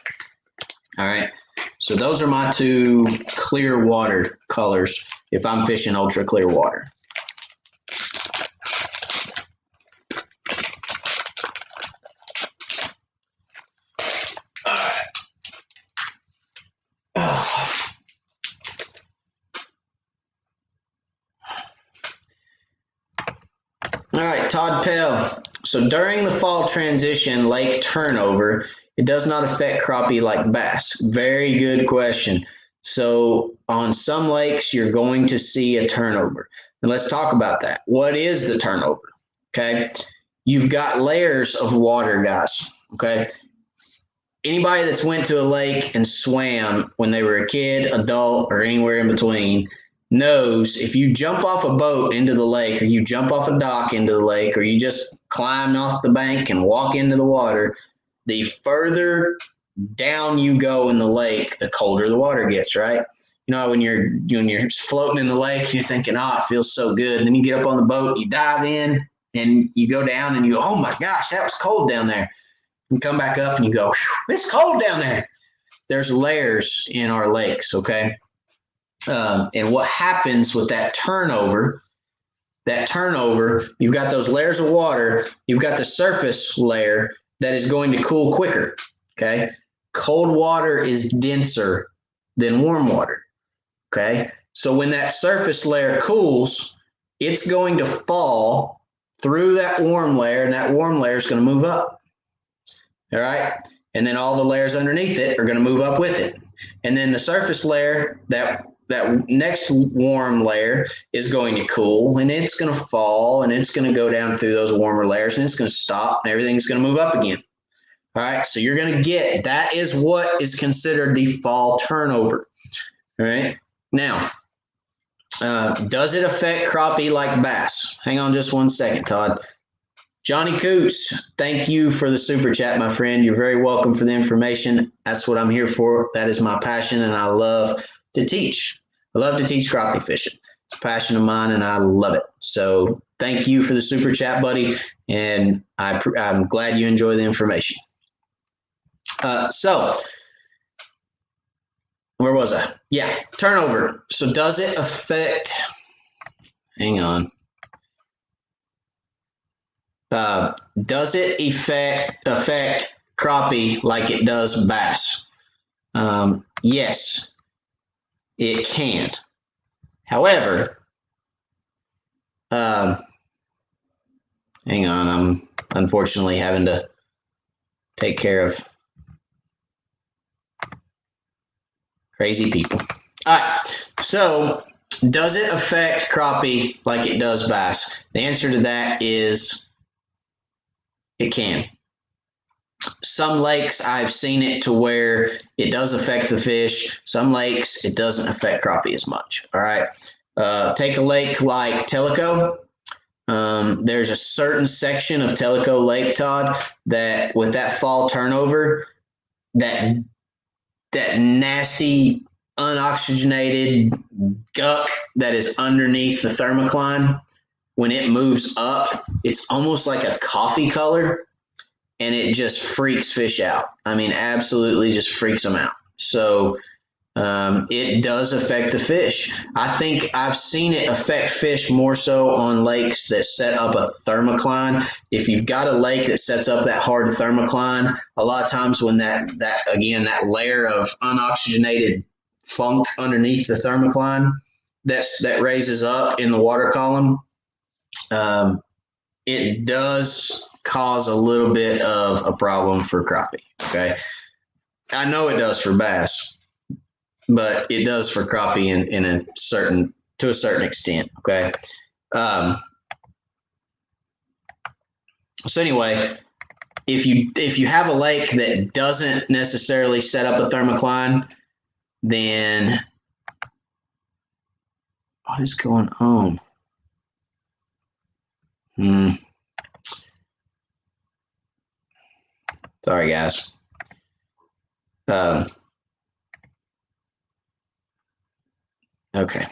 All right. So those are my 2 clear water colors if I'm fishing ultra clear water. All right, Todd Pell. So during the fall transition lake turnover, it does not affect crappie like bass. Very good question. So on some lakes, you're going to see a turnover. And let's talk about that. What is the turnover? Okay. You've got layers of water, guys. Okay. Anybody that's went to a lake and swam when they were a kid, adult, or anywhere in between knows if you jump off a boat into the lake, or you jump off a dock into the lake, or you just climb off the bank and walk into the water, the further down you go in the lake, the colder the water gets, right? You know, when you're floating in the lake, you're thinking, oh, it feels so good. And then you get up on the boat, you dive in, and you go down and you go, oh my gosh, that was cold down there. You come back up and you go, it's cold down there. There's layers in our lakes, okay? And what happens with that turnover, you've got those layers of water, you've got the surface layer that is going to cool quicker, okay? Cold water is denser than warm water, okay? So when that surface layer cools, it's going to fall through that warm layer, and that warm layer is going to move up, all right? And then all the layers underneath it are going to move up with it. And then the surface layer, that next warm layer is going to cool, and it's going to fall, and it's going to go down through those warmer layers, and it's going to stop, and everything's going to move up again. All right, so you're going to get, that is what is considered the fall turnover. All right, now, does it affect crappie like bass? Hang on just one second, Todd. Johnny Coots, thank you for the super chat, my friend. You're very welcome for the information. That's what I'm here for. That is my passion, and I love to teach. I love to teach crappie fishing. It's a passion of mine, and I love it. So thank you for the super chat, buddy, and I'm glad you enjoy the information. So where was I? Yeah, turnover. So does it affect, hang on. Does it affect crappie like it does bass? Yes, it can. However, hang on, I'm unfortunately having to take care of crazy people. All right, so does it affect crappie like it does bass? The answer to that is it can. Some lakes, I've seen it to where it does affect the fish. Some lakes, it doesn't affect crappie as much. All right. Take a lake like Tellico. There's a certain section of Tellico Lake, Todd, that with that fall turnover, that nasty unoxygenated guck that is underneath the thermocline, when it moves up, it's almost like a coffee color, and it just freaks fish out. I mean, absolutely just freaks them out. So it does affect the fish. I think I've seen it affect fish more so on lakes that set up a thermocline. If you've got a lake that sets up that hard thermocline, a lot of times when that layer of unoxygenated funk underneath the thermocline that raises up in the water column, it does cause a little bit of a problem for crappie. Okay. I know it does for bass, but it does for crappie to a certain extent. Okay. So anyway, if you have a lake that doesn't necessarily set up a thermocline, then what is going on? Sorry, guys. Okay.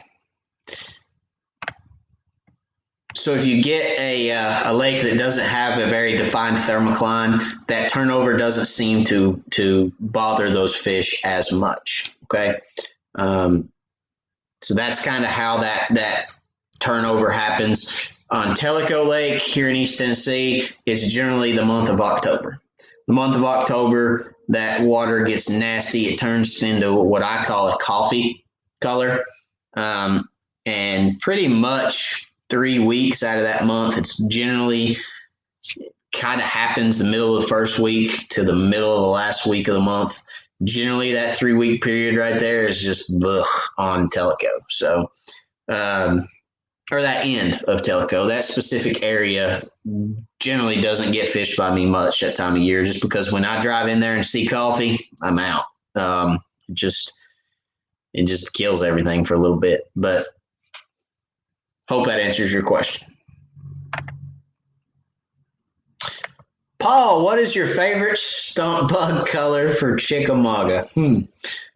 So if you get a lake that doesn't have a very defined thermocline, that turnover doesn't seem to bother those fish as much. Okay. So that's kind of how that turnover happens. On Tellico Lake here in East Tennessee, it's generally the month of October. The month of October, that water gets nasty. It turns into what I call a coffee color. And pretty much 3 weeks out of that month. It's generally kind of happens the middle of the first week to the middle of the last week of the month. Generally, that 3 week period right there is just on Teleco. So, or that end of Teleco, that specific area generally doesn't get fished by me much that time of year, just because when I drive in there and see coffee, I'm out. It just kills everything for a little bit. But hope that answers your question. Paul, what is your favorite stump bug color for Chickamauga?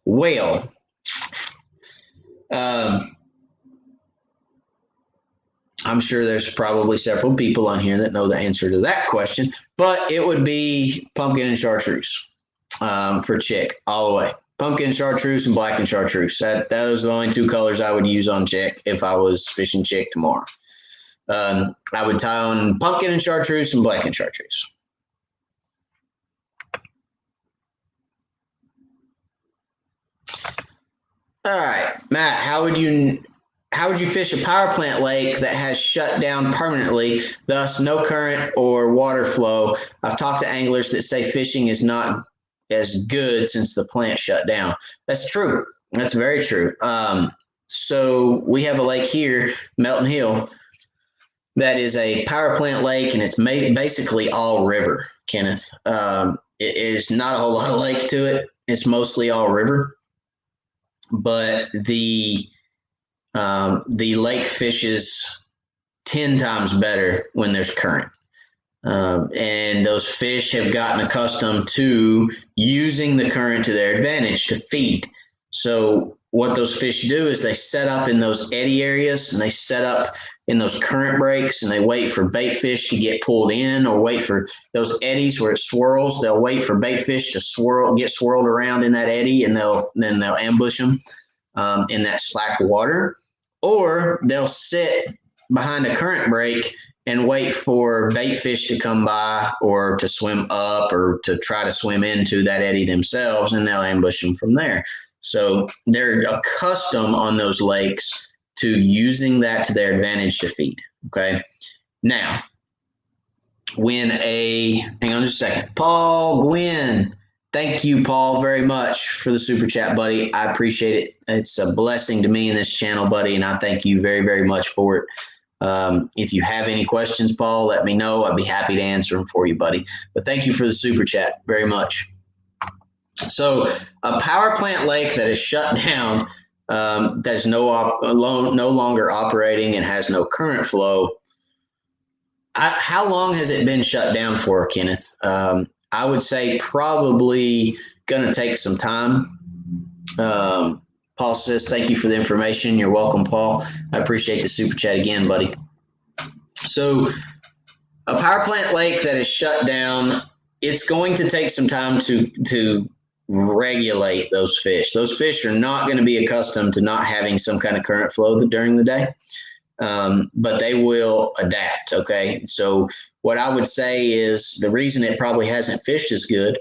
Well, I'm sure there's probably several people on here that know the answer to that question, but it would be pumpkin and chartreuse for chick all the way. Pumpkin, chartreuse, and black and chartreuse. Those are the only two colors I would use on chick if I was fishing chick tomorrow. I would tie on pumpkin and chartreuse and black and chartreuse. All right, Matt, how would you fish a power plant lake that has shut down permanently, thus no current or water flow? I've talked to anglers that say fishing is not as good since the plant shut down. That's true. That's very true. So we have a lake here, Melton Hill, that is a power plant lake, and it's basically all river, Kenneth. It is not a whole lot of lake to it. It's mostly all river. But the lake fishes 10 times better when there's current. And those fish have gotten accustomed to using the current to their advantage to feed. So what those fish do is they set up in those eddy areas, and they set up in those current breaks, and they wait for bait fish to get pulled in, or wait for those eddies where it swirls. They'll wait for bait fish to get swirled around in that eddy, and they'll ambush them in that slack water, or they'll sit behind a current break and wait for bait fish to come by, or to swim up, or to try to swim into that eddy themselves, and they'll ambush them from there. So they're accustomed on those lakes to using that to their advantage to feed. Okay. Now, hang on just a second. Paul Gwynn. Thank you, Paul, very much for the super chat, buddy. I appreciate it. It's a blessing to me in this channel, buddy, and I thank you very, very much for it. If you have any questions, Paul, let me know. I'd be happy to answer them for you, buddy. But thank you for the super chat very much. So a power plant lake that is shut down, that's no longer operating and has no current flow. How long has it been shut down for, Kenneth? I would say probably going to take some time. Paul says, thank you for the information. You're welcome, Paul. I appreciate the super chat again, buddy. So a power plant lake that is shut down, it's going to take some time to regulate those fish. Those fish are not going to be accustomed to not having some kind of current flow during the day. But they will adapt. Okay. So what I would say is the reason it probably hasn't fished as good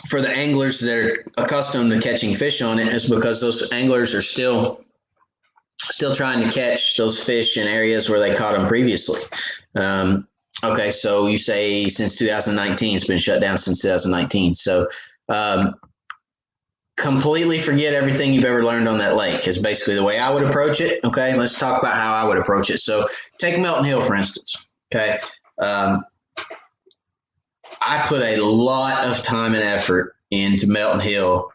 for the anglers that are accustomed to catching fish on it is because those anglers are still trying to catch those fish in areas where they caught them previously. Okay. So you say since 2019, it's been shut down since 2019. So, completely forget everything you've ever learned on that lake is basically the way I would approach it. Okay. Let's talk about how I would approach it. So take Melton Hill, for instance. Okay. I put a lot of time and effort into Melton Hill,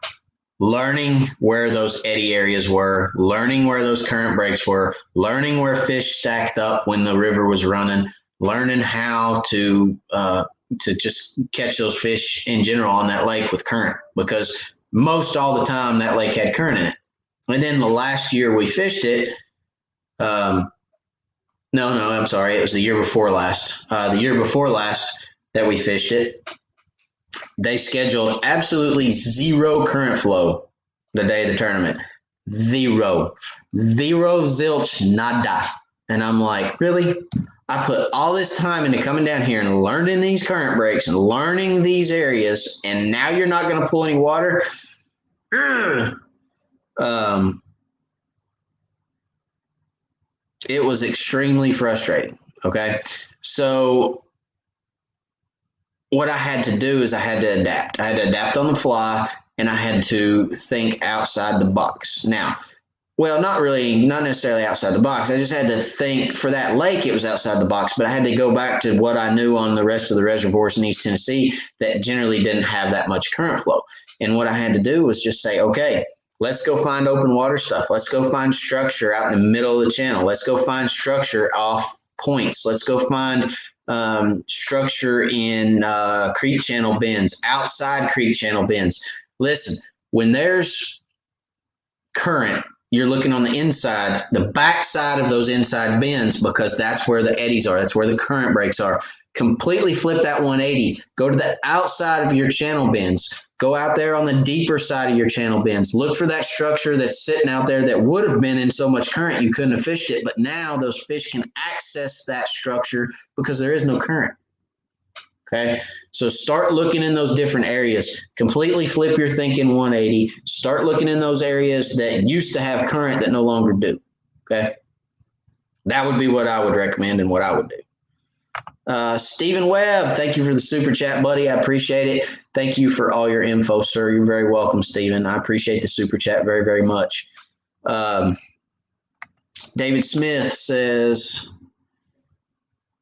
learning where those eddy areas were, learning where those current breaks were, learning where fish stacked up when the river was running, learning how to just catch those fish in general on that lake with current, because most all the time that lake had current in it. And then the last year we fished it, I'm sorry, it was the year before last. The year before last that we fished it, they scheduled absolutely zero current flow the day of the tournament. Zero, zilch, nada. And I'm like, really? I put all this time into coming down here and learning these current breaks and learning these areas, and now you're not going to pull any water? it was extremely frustrating. Okay. So what I had to do is I had to adapt. I had to adapt on the fly, and I had to think outside the box. Now, well, not necessarily outside the box. I just had to think for that lake, it was outside the box, but I had to go back to what I knew on the rest of the reservoirs in East Tennessee that generally didn't have that much current flow. And what I had to do was just say, okay, let's go find open water stuff. Let's go find structure out in the middle of the channel. Let's go find structure off points. Let's go find structure in creek channel bends, outside creek channel bends. Listen, when there's current, you're looking on the inside, the back side of those inside bends, because that's where the eddies are. That's where the current breaks are. Completely flip that 180. Go to the outside of your channel bends. Go out there on the deeper side of your channel bends. Look for that structure that's sitting out there that would have been in so much current you couldn't have fished it, but now those fish can access that structure because there is no current. Okay, so start looking in those different areas. Completely flip your thinking 180. Start looking in those areas that used to have current that no longer do. Okay, that would be what I would recommend and what I would do. Stephen Webb, thank you for the super chat, buddy. I appreciate it. Thank you for all your info, sir. You're very welcome, Stephen. I appreciate the super chat very, very much. David Smith says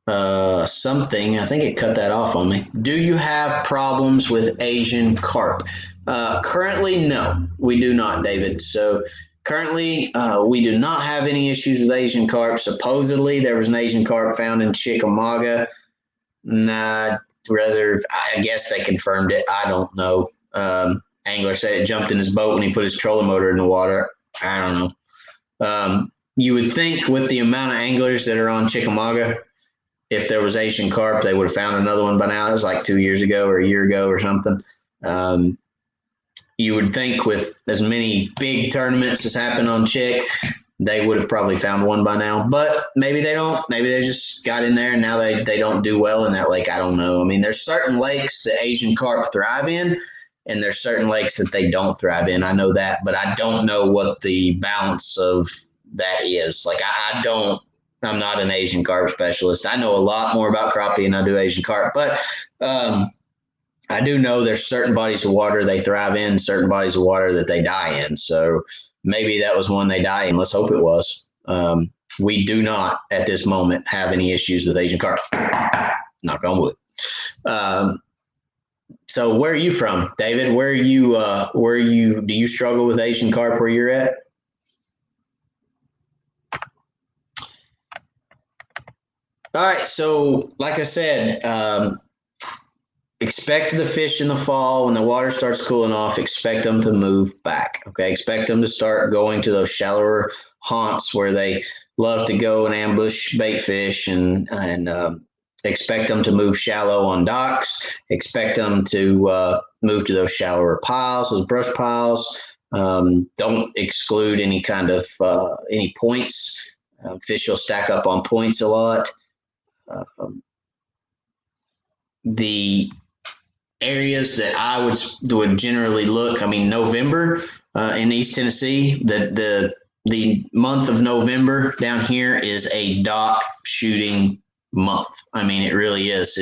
something. I think it cut that off on me. Do you have problems with Asian carp? Currently, no, we do not, David. So currently, we do not have any issues with Asian carp. Supposedly, there was an Asian carp found in Chickamauga. I guess they confirmed it. I don't know. Angler said it jumped in his boat when he put his trolling motor in the water. I don't know. You would think with the amount of anglers that are on Chickamauga, if there was Asian carp, they would have found another one by now. It was like 2 years ago or a year ago or something. You would think with as many big tournaments as happened on Chick, they would have probably found one by now. But maybe they don't. Maybe they just got in there and now they don't do well in that lake. I don't know. I mean, there's certain lakes that Asian carp thrive in, and there's certain lakes that they don't thrive in. I know that, but I don't know what the balance of that is. Like, I'm not an Asian carp specialist. I know a lot more about crappie than I do Asian carp, but I do know there's certain bodies of water they thrive in, certain bodies of water that they die in. So maybe that was one they die in. Let's hope it was. We do not at this moment have any issues with Asian carp. Knock on wood. So where are you from, David? Do you struggle with Asian carp where you're at? All right. So like I said, expect the fish in the fall when the water starts cooling off, expect them to move back. Okay. Expect them to start going to those shallower haunts where they love to go and ambush bait fish and expect them to move shallow on docks. Expect them to move to those shallower piles, those brush piles. Don't exclude any kind of any points. Fish will stack up on points a lot. The areas that I would generally look, I mean, November in East Tennessee, the month of November down here is a dock shooting month. I mean, it really is.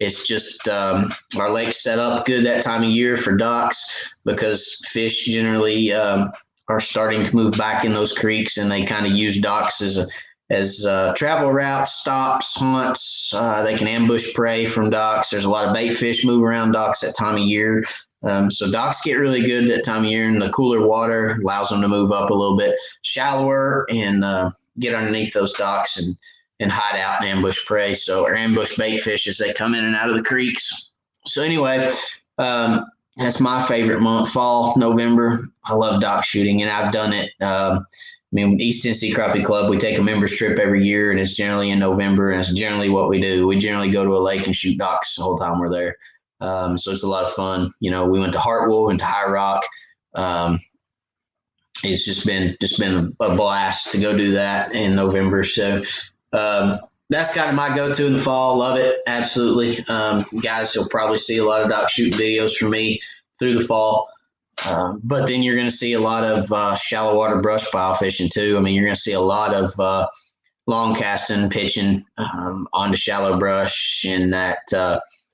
It's just our lake's set up good that time of year for docks because fish generally are starting to move back in those creeks, and they kind of use docks as travel routes, stops, haunts. They can ambush prey from docks. There's a lot of bait fish move around docks that time of year. So docks get really good that time of year, and the cooler water allows them to move up a little bit shallower and get underneath those docks and hide out and ambush prey. Or ambush bait fish as they come in and out of the creeks. So anyway, that's my favorite month, fall, November. I love dock shooting, and I've done it. East Tennessee Crappie Club, we take a members trip every year, and it's generally in November, and it's generally what we do. We generally go to a lake and shoot docks the whole time we're there. So it's a lot of fun. We went to Hartwell and to High Rock. It's just been a blast to go do that in November. So that's kind of my go-to in the fall. Love it. Absolutely. Guys, you'll probably see a lot of dock shooting videos from me through the fall. But then you're going to see a lot of shallow water brush pile fishing too. I mean, you're going to see a lot of long casting, pitching onto shallow brush in that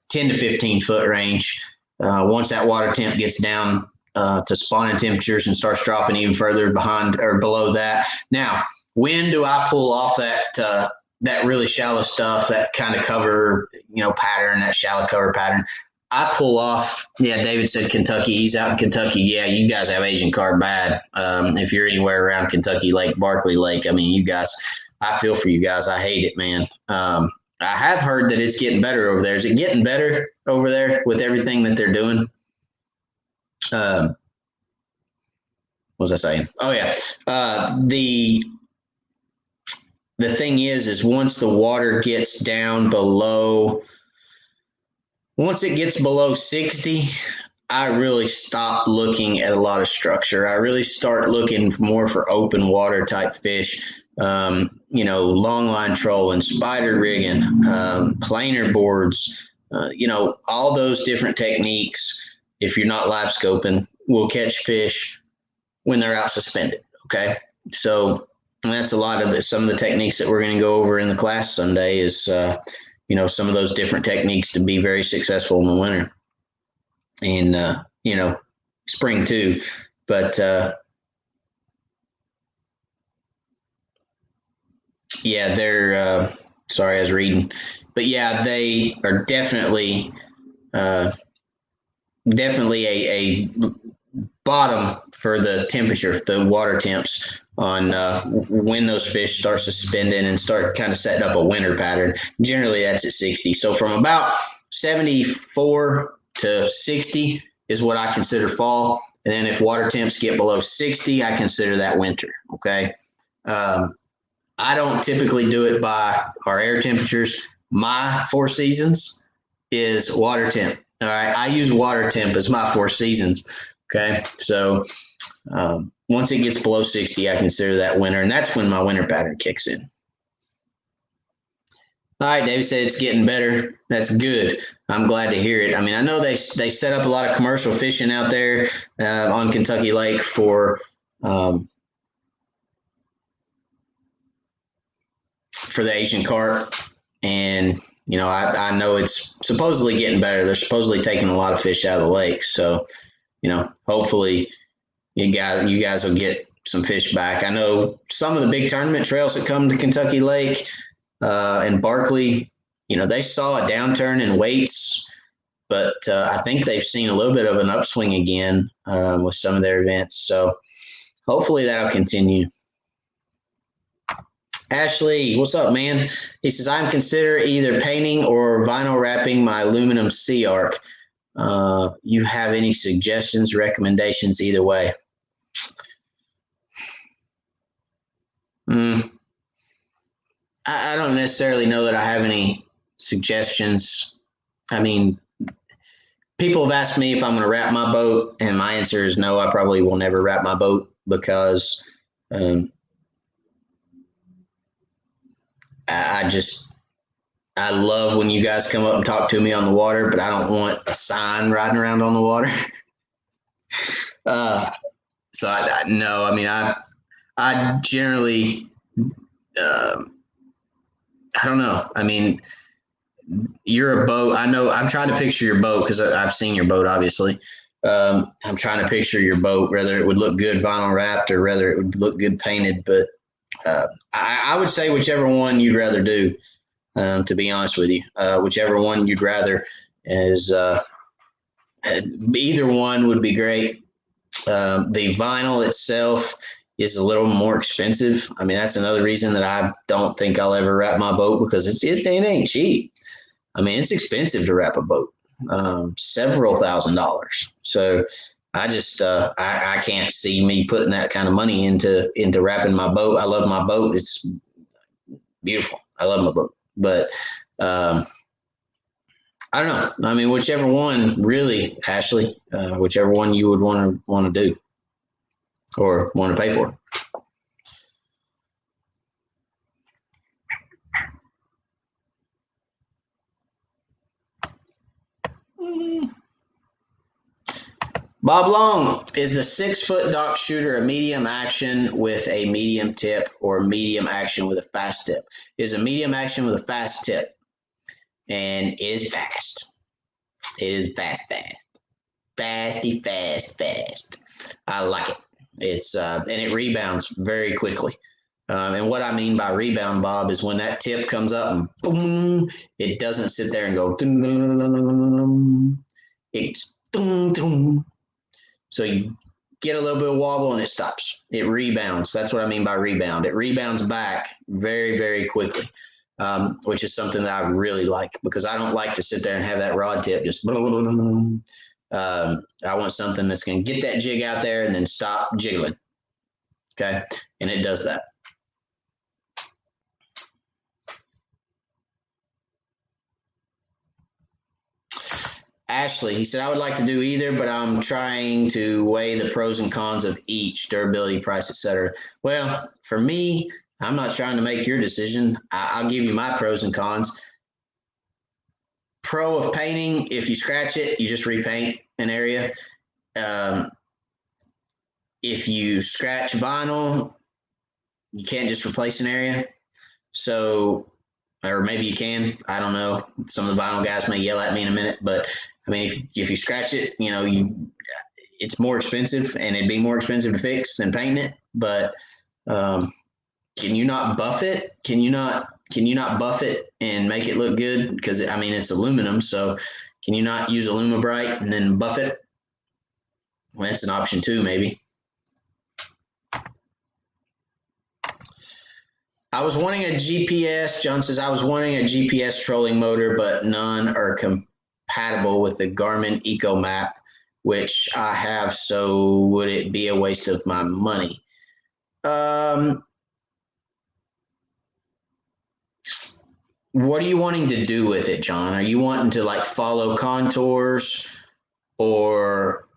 10 to 15 foot range. Once that water temp gets down to spawning temperatures and starts dropping even further behind or below that. Now, when do I pull off that really shallow stuff, that kind of cover, pattern, that shallow cover pattern? I pull off. Yeah, David said Kentucky. He's out in Kentucky. Yeah, you guys have Asian carp bad. If you're anywhere around Kentucky Lake, Barkley Lake, I mean, you guys, I feel for you guys. I hate it, man. I have heard that it's getting better over there. Is it getting better over there with everything that they're doing? What was I saying? Oh yeah. The thing is once the water gets down below. Once it gets below 60, I really stop looking at a lot of structure. I really start looking more for open water type fish, long line trolling, spider rigging, planer boards, all those different techniques. If you're not live scoping, will catch fish when they're out suspended. Okay. So that's a lot of some of the techniques that we're going to go over in the class Sunday is, some of those different techniques to be very successful in the winter and, spring too. But, yeah, they're, sorry, I was reading, but yeah, they are definitely a bottom for the temperature, the water temps on when those fish start suspending and start kind of setting up a winter pattern. Generally, that's at 60. So from about 74 to 60 is what I consider fall. And then if water temps get below 60, I consider that winter. Okay. I don't typically do it by our air temperatures. My 4 seasons is water temp. All right. I use water temp as my 4 seasons. Okay. So once it gets below 60, I consider that winter, and that's when my winter pattern kicks in. All right, David said it's getting better. That's good. I'm glad to hear it. I mean, I know they set up a lot of commercial fishing out there on Kentucky Lake for the Asian carp, and I know it's supposedly getting better. They're supposedly taking a lot of fish out of the lake, so hopefully you guys will get some fish back. I know some of the big tournament trails that come to Kentucky Lake and Barkley, they saw a downturn in weights, but I think they've seen a little bit of an upswing again with some of their events. So hopefully that'll continue. Ashley, what's up, man? He says, I'm considering either painting or vinyl wrapping my aluminum sea arc. You have any suggestions, recommendations either way? I don't necessarily know that I have any suggestions. I mean, people have asked me if I'm going to wrap my boat, and my answer is no. I probably will never wrap my boat because I love when you guys come up and talk to me on the water, but I don't want a sign riding around on the water. So I generally, I don't know. I mean, you're a boat. I know I'm trying to picture your boat because I've seen your boat, obviously. I'm trying to picture your boat, whether it would look good vinyl wrapped or whether it would look good painted. But I would say whichever one you'd rather do, to be honest with you. Whichever one you'd rather is either one would be great. The vinyl itself is a little more expensive. I mean, that's another reason that I don't think I'll ever wrap my boat because it ain't cheap. I mean, it's expensive to wrap a boat, several $1,000s. So I just I can't see me putting that kind of money into wrapping my boat. I love my boat. It's beautiful. I love my boat, but I don't know. I mean, whichever one, really, Ashley, whichever one you would want to do or want to pay for. Bob Long, is the 6-foot dock shooter a medium action with a medium tip or medium action with a fast tip? It is a medium action with a fast tip, and it is fast. It is fast. Fasty, fast. I like it. It's and it rebounds very quickly. And what I mean by rebound, Bob, is when that tip comes up and boom, it doesn't sit there and go. It's so you get a little bit of wobble and it stops. It rebounds. That's what I mean by rebound. It rebounds back very, very quickly, which is something that I really like because I don't like to sit there and have that rod tip just. I want something that's going to get that jig out there and then stop jiggling. Okay, and it does that. Ashley, he said, I would like to do either, but I'm trying to weigh the pros and cons of each, durability, price, etc. Well, for me, I'm not trying to make your decision. I'll give you my pros and cons. Pro of painting, if you scratch it, you just repaint an area. If you scratch vinyl, you can't just replace an area. So, or maybe you can. I don't know. Some of the vinyl guys may yell at me in a minute, but I mean, if you scratch it, it's more expensive, and it'd be more expensive to fix than painting it. But can you not buff it? Can you not buff it and make it look good? Because I mean, it's aluminum, so can you not use Alumabrite and then buff it? Well, that's an option too, maybe. I was wanting a GPS. John says, I was wanting a GPS trolling motor, but none are compatible with the Garmin EcoMap, which I have. So would it be a waste of my money? What are you wanting to do with it, John? Are you wanting to like follow contours, or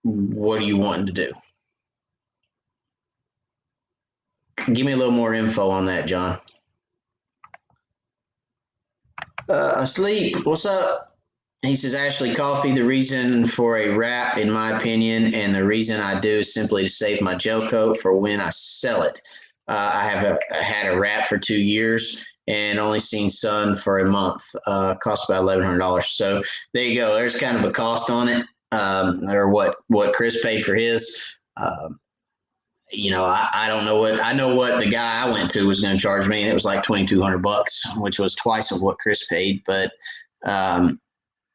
what are you wanting to do? Give me a little more info on that, John. Asleep, what's up? He says, Ashley, coffee, the reason for a wrap, in my opinion, and the reason I do is simply to save my gel coat for when I sell it. I have had a wrap for 2 years and only seen sun for a month. Cost about $1,100. So there you go. There's kind of a cost on it, or what Chris paid for his. I don't know I know what the guy I went to was going to charge me, and it was like $2,200, which was twice of what Chris paid. But, I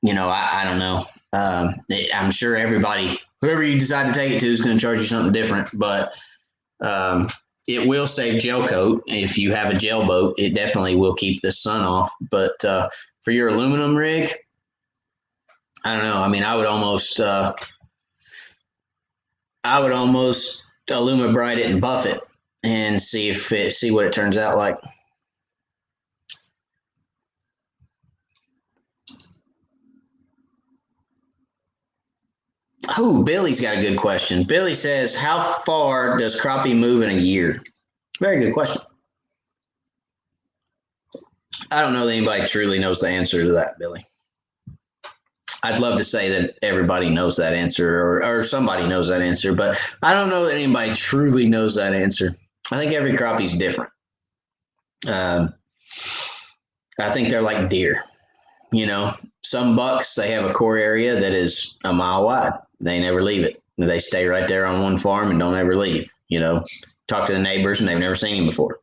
don't know. I'm sure whoever you decide to take it to is going to charge you something different, but, it will save gel coat. If you have a gel boat, it definitely will keep the sun off. But, for your aluminum rig, I don't know. I mean, I would almost Alumabrite it and buff it and see what it turns out like. Oh, Billy's got a good question. Billy says, how far does crappie move in a year? Very good question. I don't know that anybody truly knows the answer to that, Billy. I'd love to say that everybody knows that answer, or somebody knows that answer, but I don't know that anybody truly knows that answer. I think every crappie is different. I think they're like deer. Some bucks, they have a core area that is a mile wide. They never leave it. They stay right there on one farm and don't ever leave. Talk to the neighbors and they've never seen him before.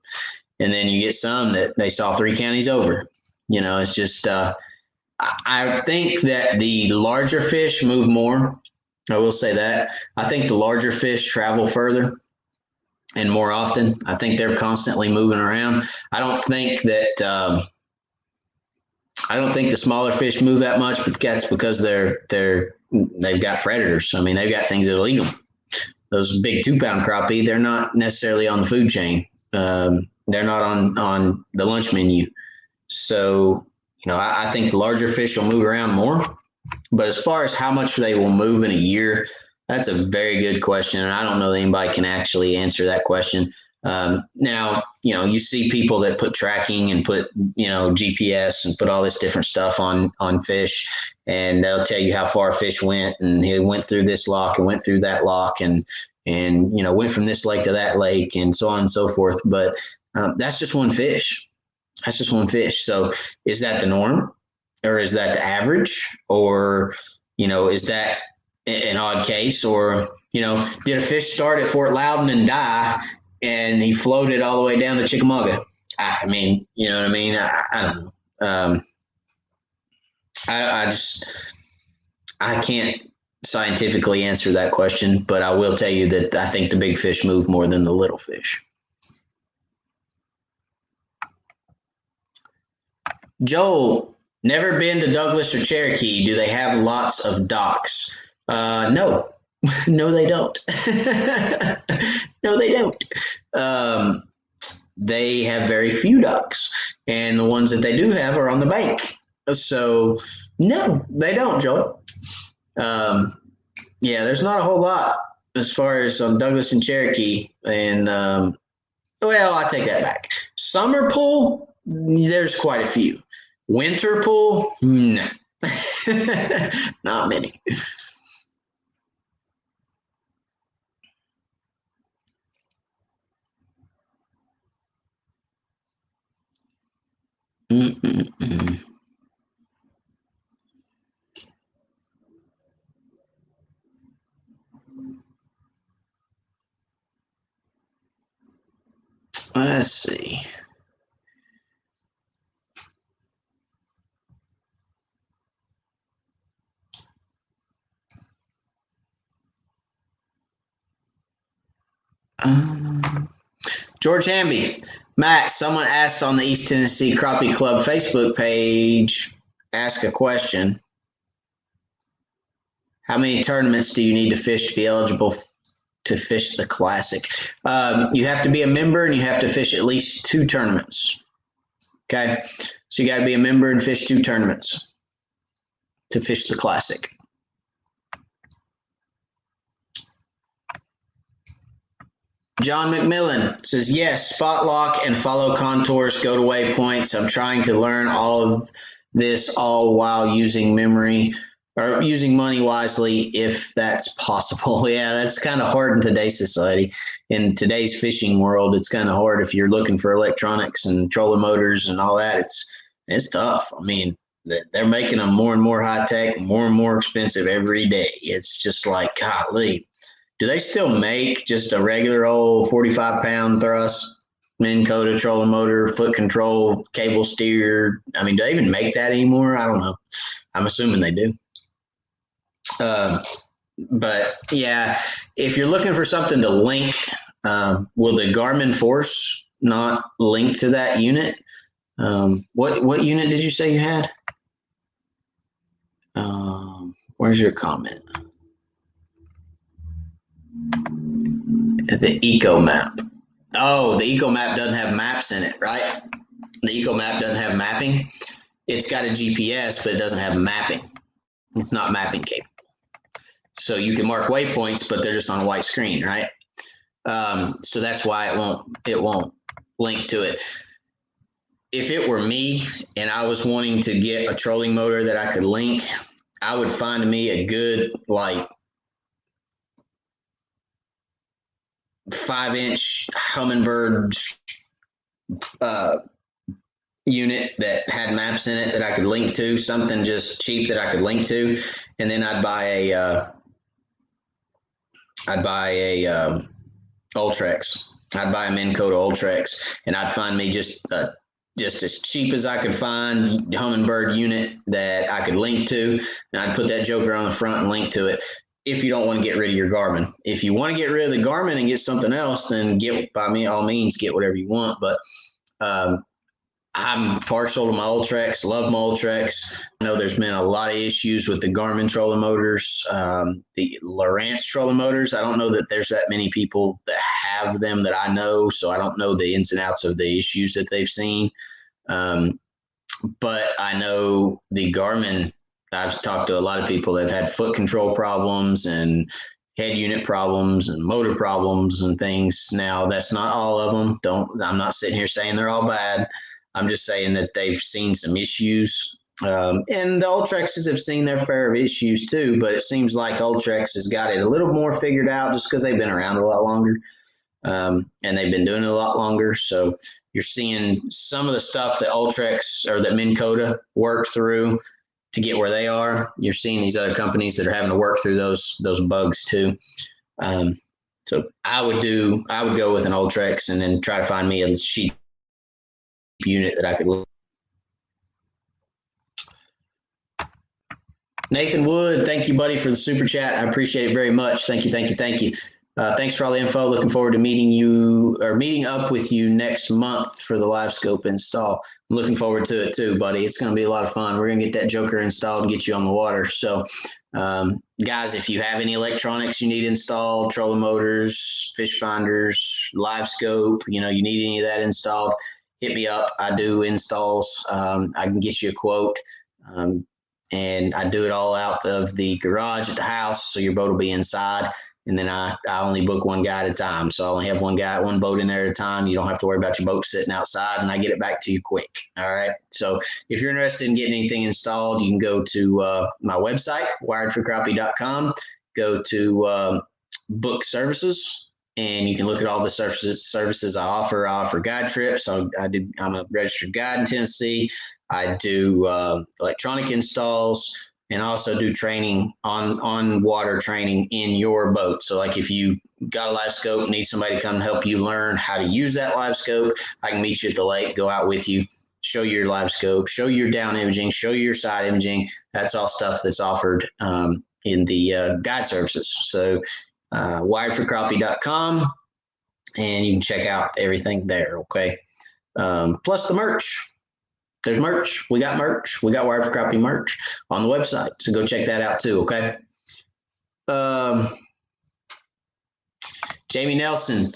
And then you get some that they saw 3 counties over. It's just I think that the larger fish move more. I will say that. I think the larger fish travel further and more often. I think they're constantly moving around. I don't think the smaller fish move that much, but that's because they've got predators. I mean, they've got things that'll eat them. Those big 2-pound crappie, they're not necessarily on the food chain. They're not on the lunch menu. So, I think the larger fish will move around more. But as far as how much they will move in a year, that's a very good question. And I don't know that anybody can actually answer that question. Now, you see people that put tracking and put, GPS and put all this different stuff on fish, and they'll tell you how far fish went, and he went through this lock and went through that lock and went from this lake to that lake and so on and so forth. But that's just one fish. That's just one fish. So is that the norm, or is that the average, or, is that an odd case, or, did a fish start at Fort Loudon and die and he floated all the way down to Chickamauga? I mean, you know what I mean? I don't know. I can't scientifically answer that question, but I will tell you that I think the big fish move more than the little fish. Joel, never been to Douglas or Cherokee. Do they have lots of docks? No. No, they don't. No, they don't. They have very few docks, and the ones that they do have are on the bank. So, no, they don't, Joel. Yeah, there's not a whole lot as far as on Douglas and Cherokee. And, well, I take that back. Summer pool, there's quite a few. Winter pool, no. Not many. Let's see. George Hamby, Matt, someone asked on the East Tennessee Crappie Club Facebook page, ask a question. How many tournaments do you need to fish to be eligible to fish the Classic? You have to be a member and you have to fish at least 2 tournaments. Okay, so you got to be a member and fish 2 tournaments to fish the Classic. John McMillan says, yes, spot lock and follow contours, go to waypoints. I'm trying to learn all of this all while using memory or using money wisely, if that's possible. Yeah, that's kind of hard in today's society. In today's fishing world, it's kind of hard if you're looking for electronics and trolling motors and all that. It's tough. I mean, they're making them more and more high tech, more and more expensive every day. It's just like, golly. Do they still make just a regular old 45-pound thrust, Minn Kota trolling motor, foot control, cable steer? I mean, do they even make that anymore? I don't know. I'm assuming they do. But yeah, if you're looking for something to link, will the Garmin Force not link to that unit? What unit did you say you had? Where's your comment? The Eco Map. Oh, the Eco Map doesn't have maps in it, right? The Eco Map doesn't have mapping. It's got a GPS, but it doesn't have mapping. It's not mapping capable. So you can mark waypoints, but they're just on a white screen, right? So that's why it won't link to it. If it were me and I was wanting to get a trolling motor that I could link, I would find me a good, like, 5-inch Humminbird unit that had maps in it that I could link to, something just cheap that I could link to, and then I'd buy a Ultrex. I'd buy a Minn Kota Ultrex, and I'd find me just as cheap as I could find Humminbird unit that I could link to, and I'd put that joker on the front and link to it. If you don't want to get rid of your Garmin. If you want to get rid of the Garmin and get something else, then by all means, get whatever you want. But I'm partial to my Ultrex, love my Ultrex. I know there's been a lot of issues with the Garmin trolling motors, the Lowrance trolling motors. I don't know that there's that many people that have them that I know, so I don't know the ins and outs of the issues that they've seen. But I know the Garmin, I've talked to a lot of people that have had foot control problems and head unit problems and motor problems and things. Now, that's not all of them. I'm not sitting here saying they're all bad. I'm just saying that they've seen some issues. And the Ultrexes have seen their fair of issues too, but it seems like Ultrex has got it a little more figured out just because they've been around a lot longer. And they've been doing it a lot longer. So you're seeing some of the stuff that Ultrex or that Minn Kota worked through to get where they are. You're seeing these other companies that are having to work through those bugs too. So I would go with an Ultrex and then try to find me a cheap unit that I could look. Nathan Wood, thank you, buddy, for the super chat. I appreciate it very much. Thank you. Thanks for all the info. Looking forward to meeting up with you next month for the live scope install. I'm looking forward to it too, buddy. It's going to be a lot of fun. We're going to get that Joker installed and get you on the water. So, guys, if you have any electronics you need installed, trolling motors, fish finders, live scope, you need any of that installed, hit me up. I do installs. I can get you a quote. And I do it all out of the garage at the house, so your boat will be inside. And then I only book one guy at a time. So I only have one boat in there at a time. You don't have to worry about your boat sitting outside, and I get it back to you quick. All right. So if you're interested in getting anything installed, you can go to my website, wiredforcrappie.com, go to book services, and you can look at all the services I offer. I offer guide trips. I'm a registered guide in Tennessee. I do electronic installs, and I also do training on water training in your boat. So like if you got a live scope, need somebody to come help you learn how to use that live scope, I can meet you at the lake, go out with you, show you your live scope, show you your down imaging, show you your side imaging. That's all stuff that's offered in the guide services. So wiredforcrappie.com, and you can check out everything there, okay? Plus the merch. There's merch. We got merch. We got Wired for Crappie merch on the website. So go check that out too, okay? Jamie Nelson,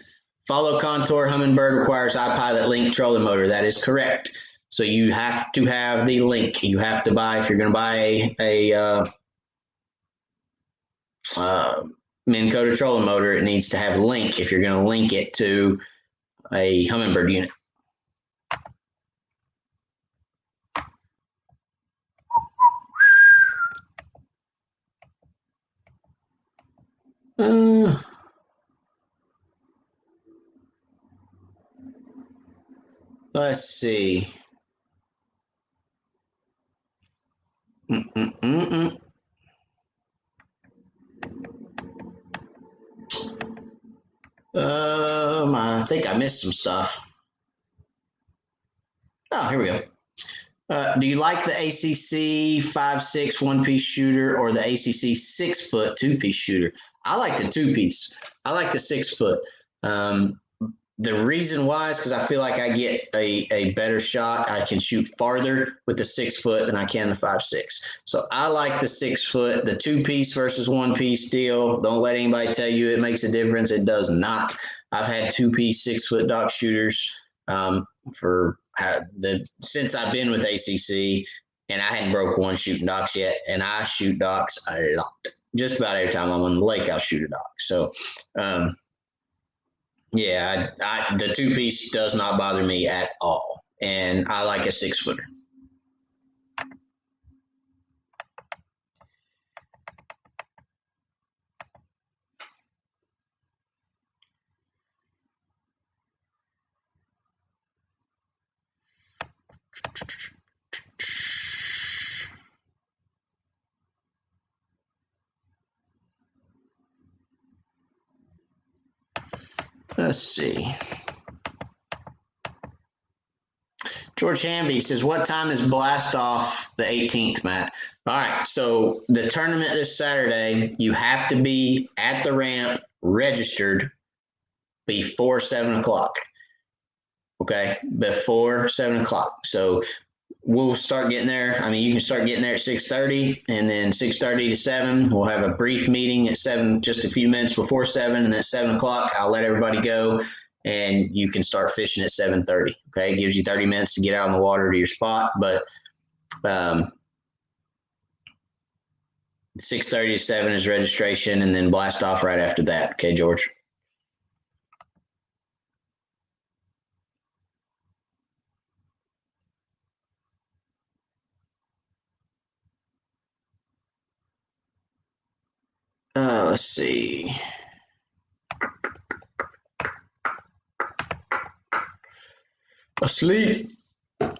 follow Contour Humminbird requires iPilot link trolling motor. That is correct. So you have to have the link. You have to buy, if you're going to buy a Minn Kota trolling motor, it needs to have a link if you're going to link it to a Humminbird unit. Let's see. I think I missed some stuff. Oh, here we go. Do you like the ACC 5.6 one-piece shooter or the ACC 6-foot two-piece shooter? I like the two-piece. I like the 6-foot. The reason why is because I feel like I get a better shot. I can shoot farther with the 6-foot than I can the 5.6. So I like the 6-foot, the two-piece versus one-piece deal. Don't let anybody tell you it makes a difference. It does not. I've had two-piece 6-foot dock shooters since I've been with ACC, and I hadn't broke one shooting docks yet. And I shoot docks a lot. Just about every time I'm on the lake, I'll shoot a dock. So, yeah, the two-piece does not bother me at all, and I like a 6-footer. Let's see. George Hamby says, what time is blast off the 18th, Matt? All right, so the tournament this Saturday, you have to be at the ramp registered before 7 o'clock. Okay, before 7 o'clock. So we'll start getting there. I mean, you can start getting there at 6:30, and then 6:30 to 7, we'll have a brief meeting at 7, just a few minutes before 7, and then at 7 o'clock, I'll let everybody go, and you can start fishing at 7:30. Okay, it gives you 30 minutes to get out on the water to your spot, but 6:30 to 7 is registration, and then blast off right after that. Okay, George. Let's see. Asleep.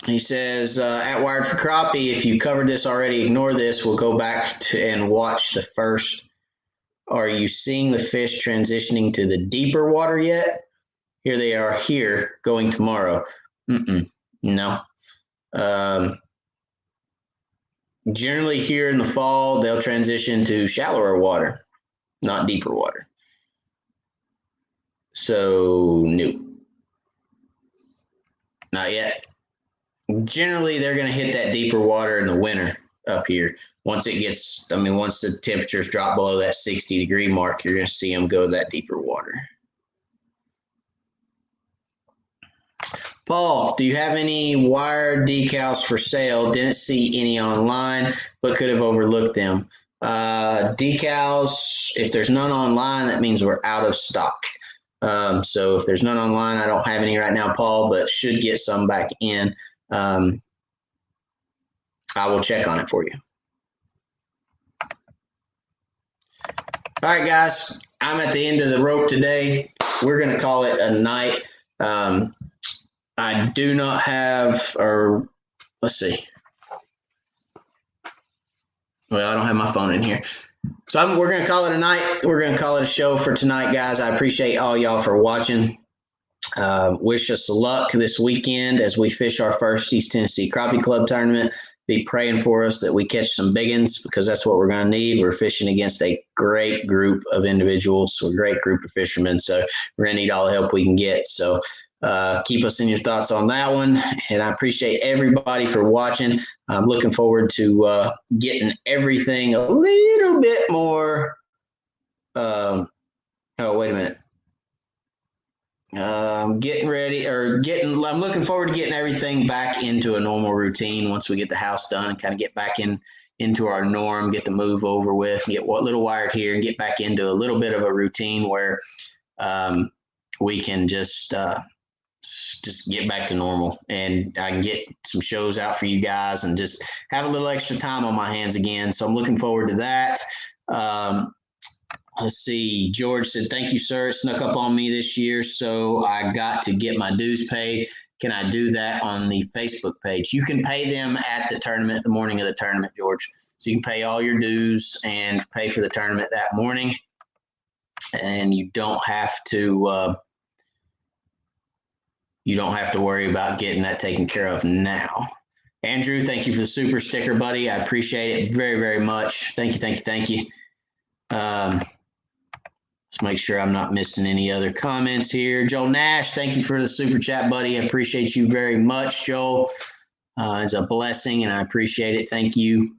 He says, at Wired for Crappie, if you covered this already, ignore this. We'll go back to and watch the first. Are you seeing the fish transitioning to the deeper water yet? Here they are here, going tomorrow. No. Generally here in the fall, they'll transition to shallower water, not deeper water. So, no. Not yet. Generally, they're going to hit that deeper water in the winter up here. Once the temperatures drop below that 60-degree mark, you're going to see them go that deeper water. Paul, do you have any wire decals for sale? Didn't see any online, but could have overlooked them. Decals, if there's none online, that means we're out of stock. So if there's none online, I don't have any right now, Paul, but should get some back in. I will check on it for you. All right, guys, I'm at the end of the rope today. We're going to call it a night. I do not have, or let's see. Well, I don't have my phone in here. So we're going to call it a night. We're going to call it a show for tonight, guys. I appreciate all y'all for watching. Wish us luck this weekend as we fish our first East Tennessee Crappie Club tournament. Be praying for us that we catch some big ones, because that's what we're going to need. We're fishing against a great group of individuals, a great group of fishermen. So we're going to need all the help we can get. So keep us in your thoughts on that one. And I appreciate everybody for watching. I'm looking forward to getting everything a little bit more. Oh, wait a minute. I'm looking forward to getting everything back into a normal routine once we get the house done and kind of get back into our norm, get the move over with, get a little wired here and get back into a little bit of a routine where we can just get back to normal, and I can get some shows out for you guys and just have a little extra time on my hands again. So I'm looking forward to that. Let's see. George said, thank you, sir. It snuck up on me this year, so I got to get my dues paid. Can I do that on the Facebook page? You can pay them at the tournament, the morning of the tournament, George. So you can pay all your dues and pay for the tournament that morning, and you don't have to worry about getting that taken care of now. Andrew, thank you for the super sticker, buddy. I appreciate it very, very much. Thank you. Let's make sure I'm not missing any other comments here. Joel Nash, thank you for the super chat, buddy. I appreciate you very much, Joel. It's a blessing, and I appreciate it. Thank you.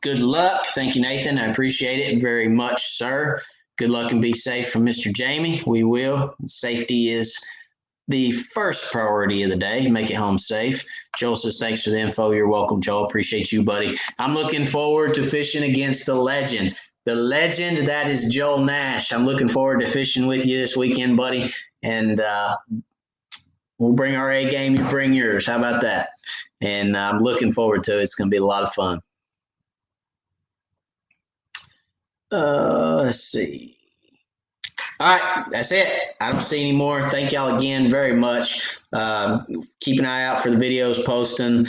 Good luck. Thank you, Nathan. I appreciate it very much, sir. Good luck and be safe from Mr. Jamie. We will. Safety is the first priority of the day. Make it home safe. Joel says, thanks for the info. You're welcome, Joel. Appreciate you, buddy. I'm looking forward to fishing against the legend. The legend, that is Joel Nash. I'm looking forward to fishing with you this weekend, buddy. And we'll bring our A game. You bring yours. How about that? And I'm looking forward to it. It's going to be a lot of fun. Let's see. All right, that's it. I don't see any more. Thank y'all again very much. Keep an eye out for the videos posting.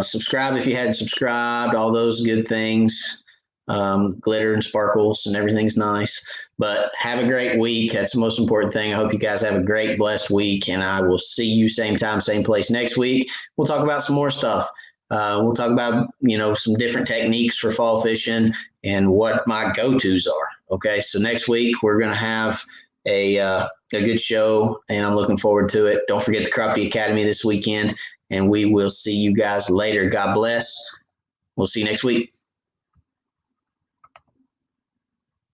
Subscribe if you hadn't subscribed. All those good things. Glitter and sparkles and everything's nice. But have a great week. That's the most important thing. I hope you guys have a great, blessed week. And I will see you same time, same place next week. We'll talk about some more stuff. We'll talk about, some different techniques for fall fishing and what my go-tos are. Okay, so next week we're going to have a good show, and I'm looking forward to it. Don't forget the Crappie Academy this weekend, and we will see you guys later. God bless. We'll see you next week.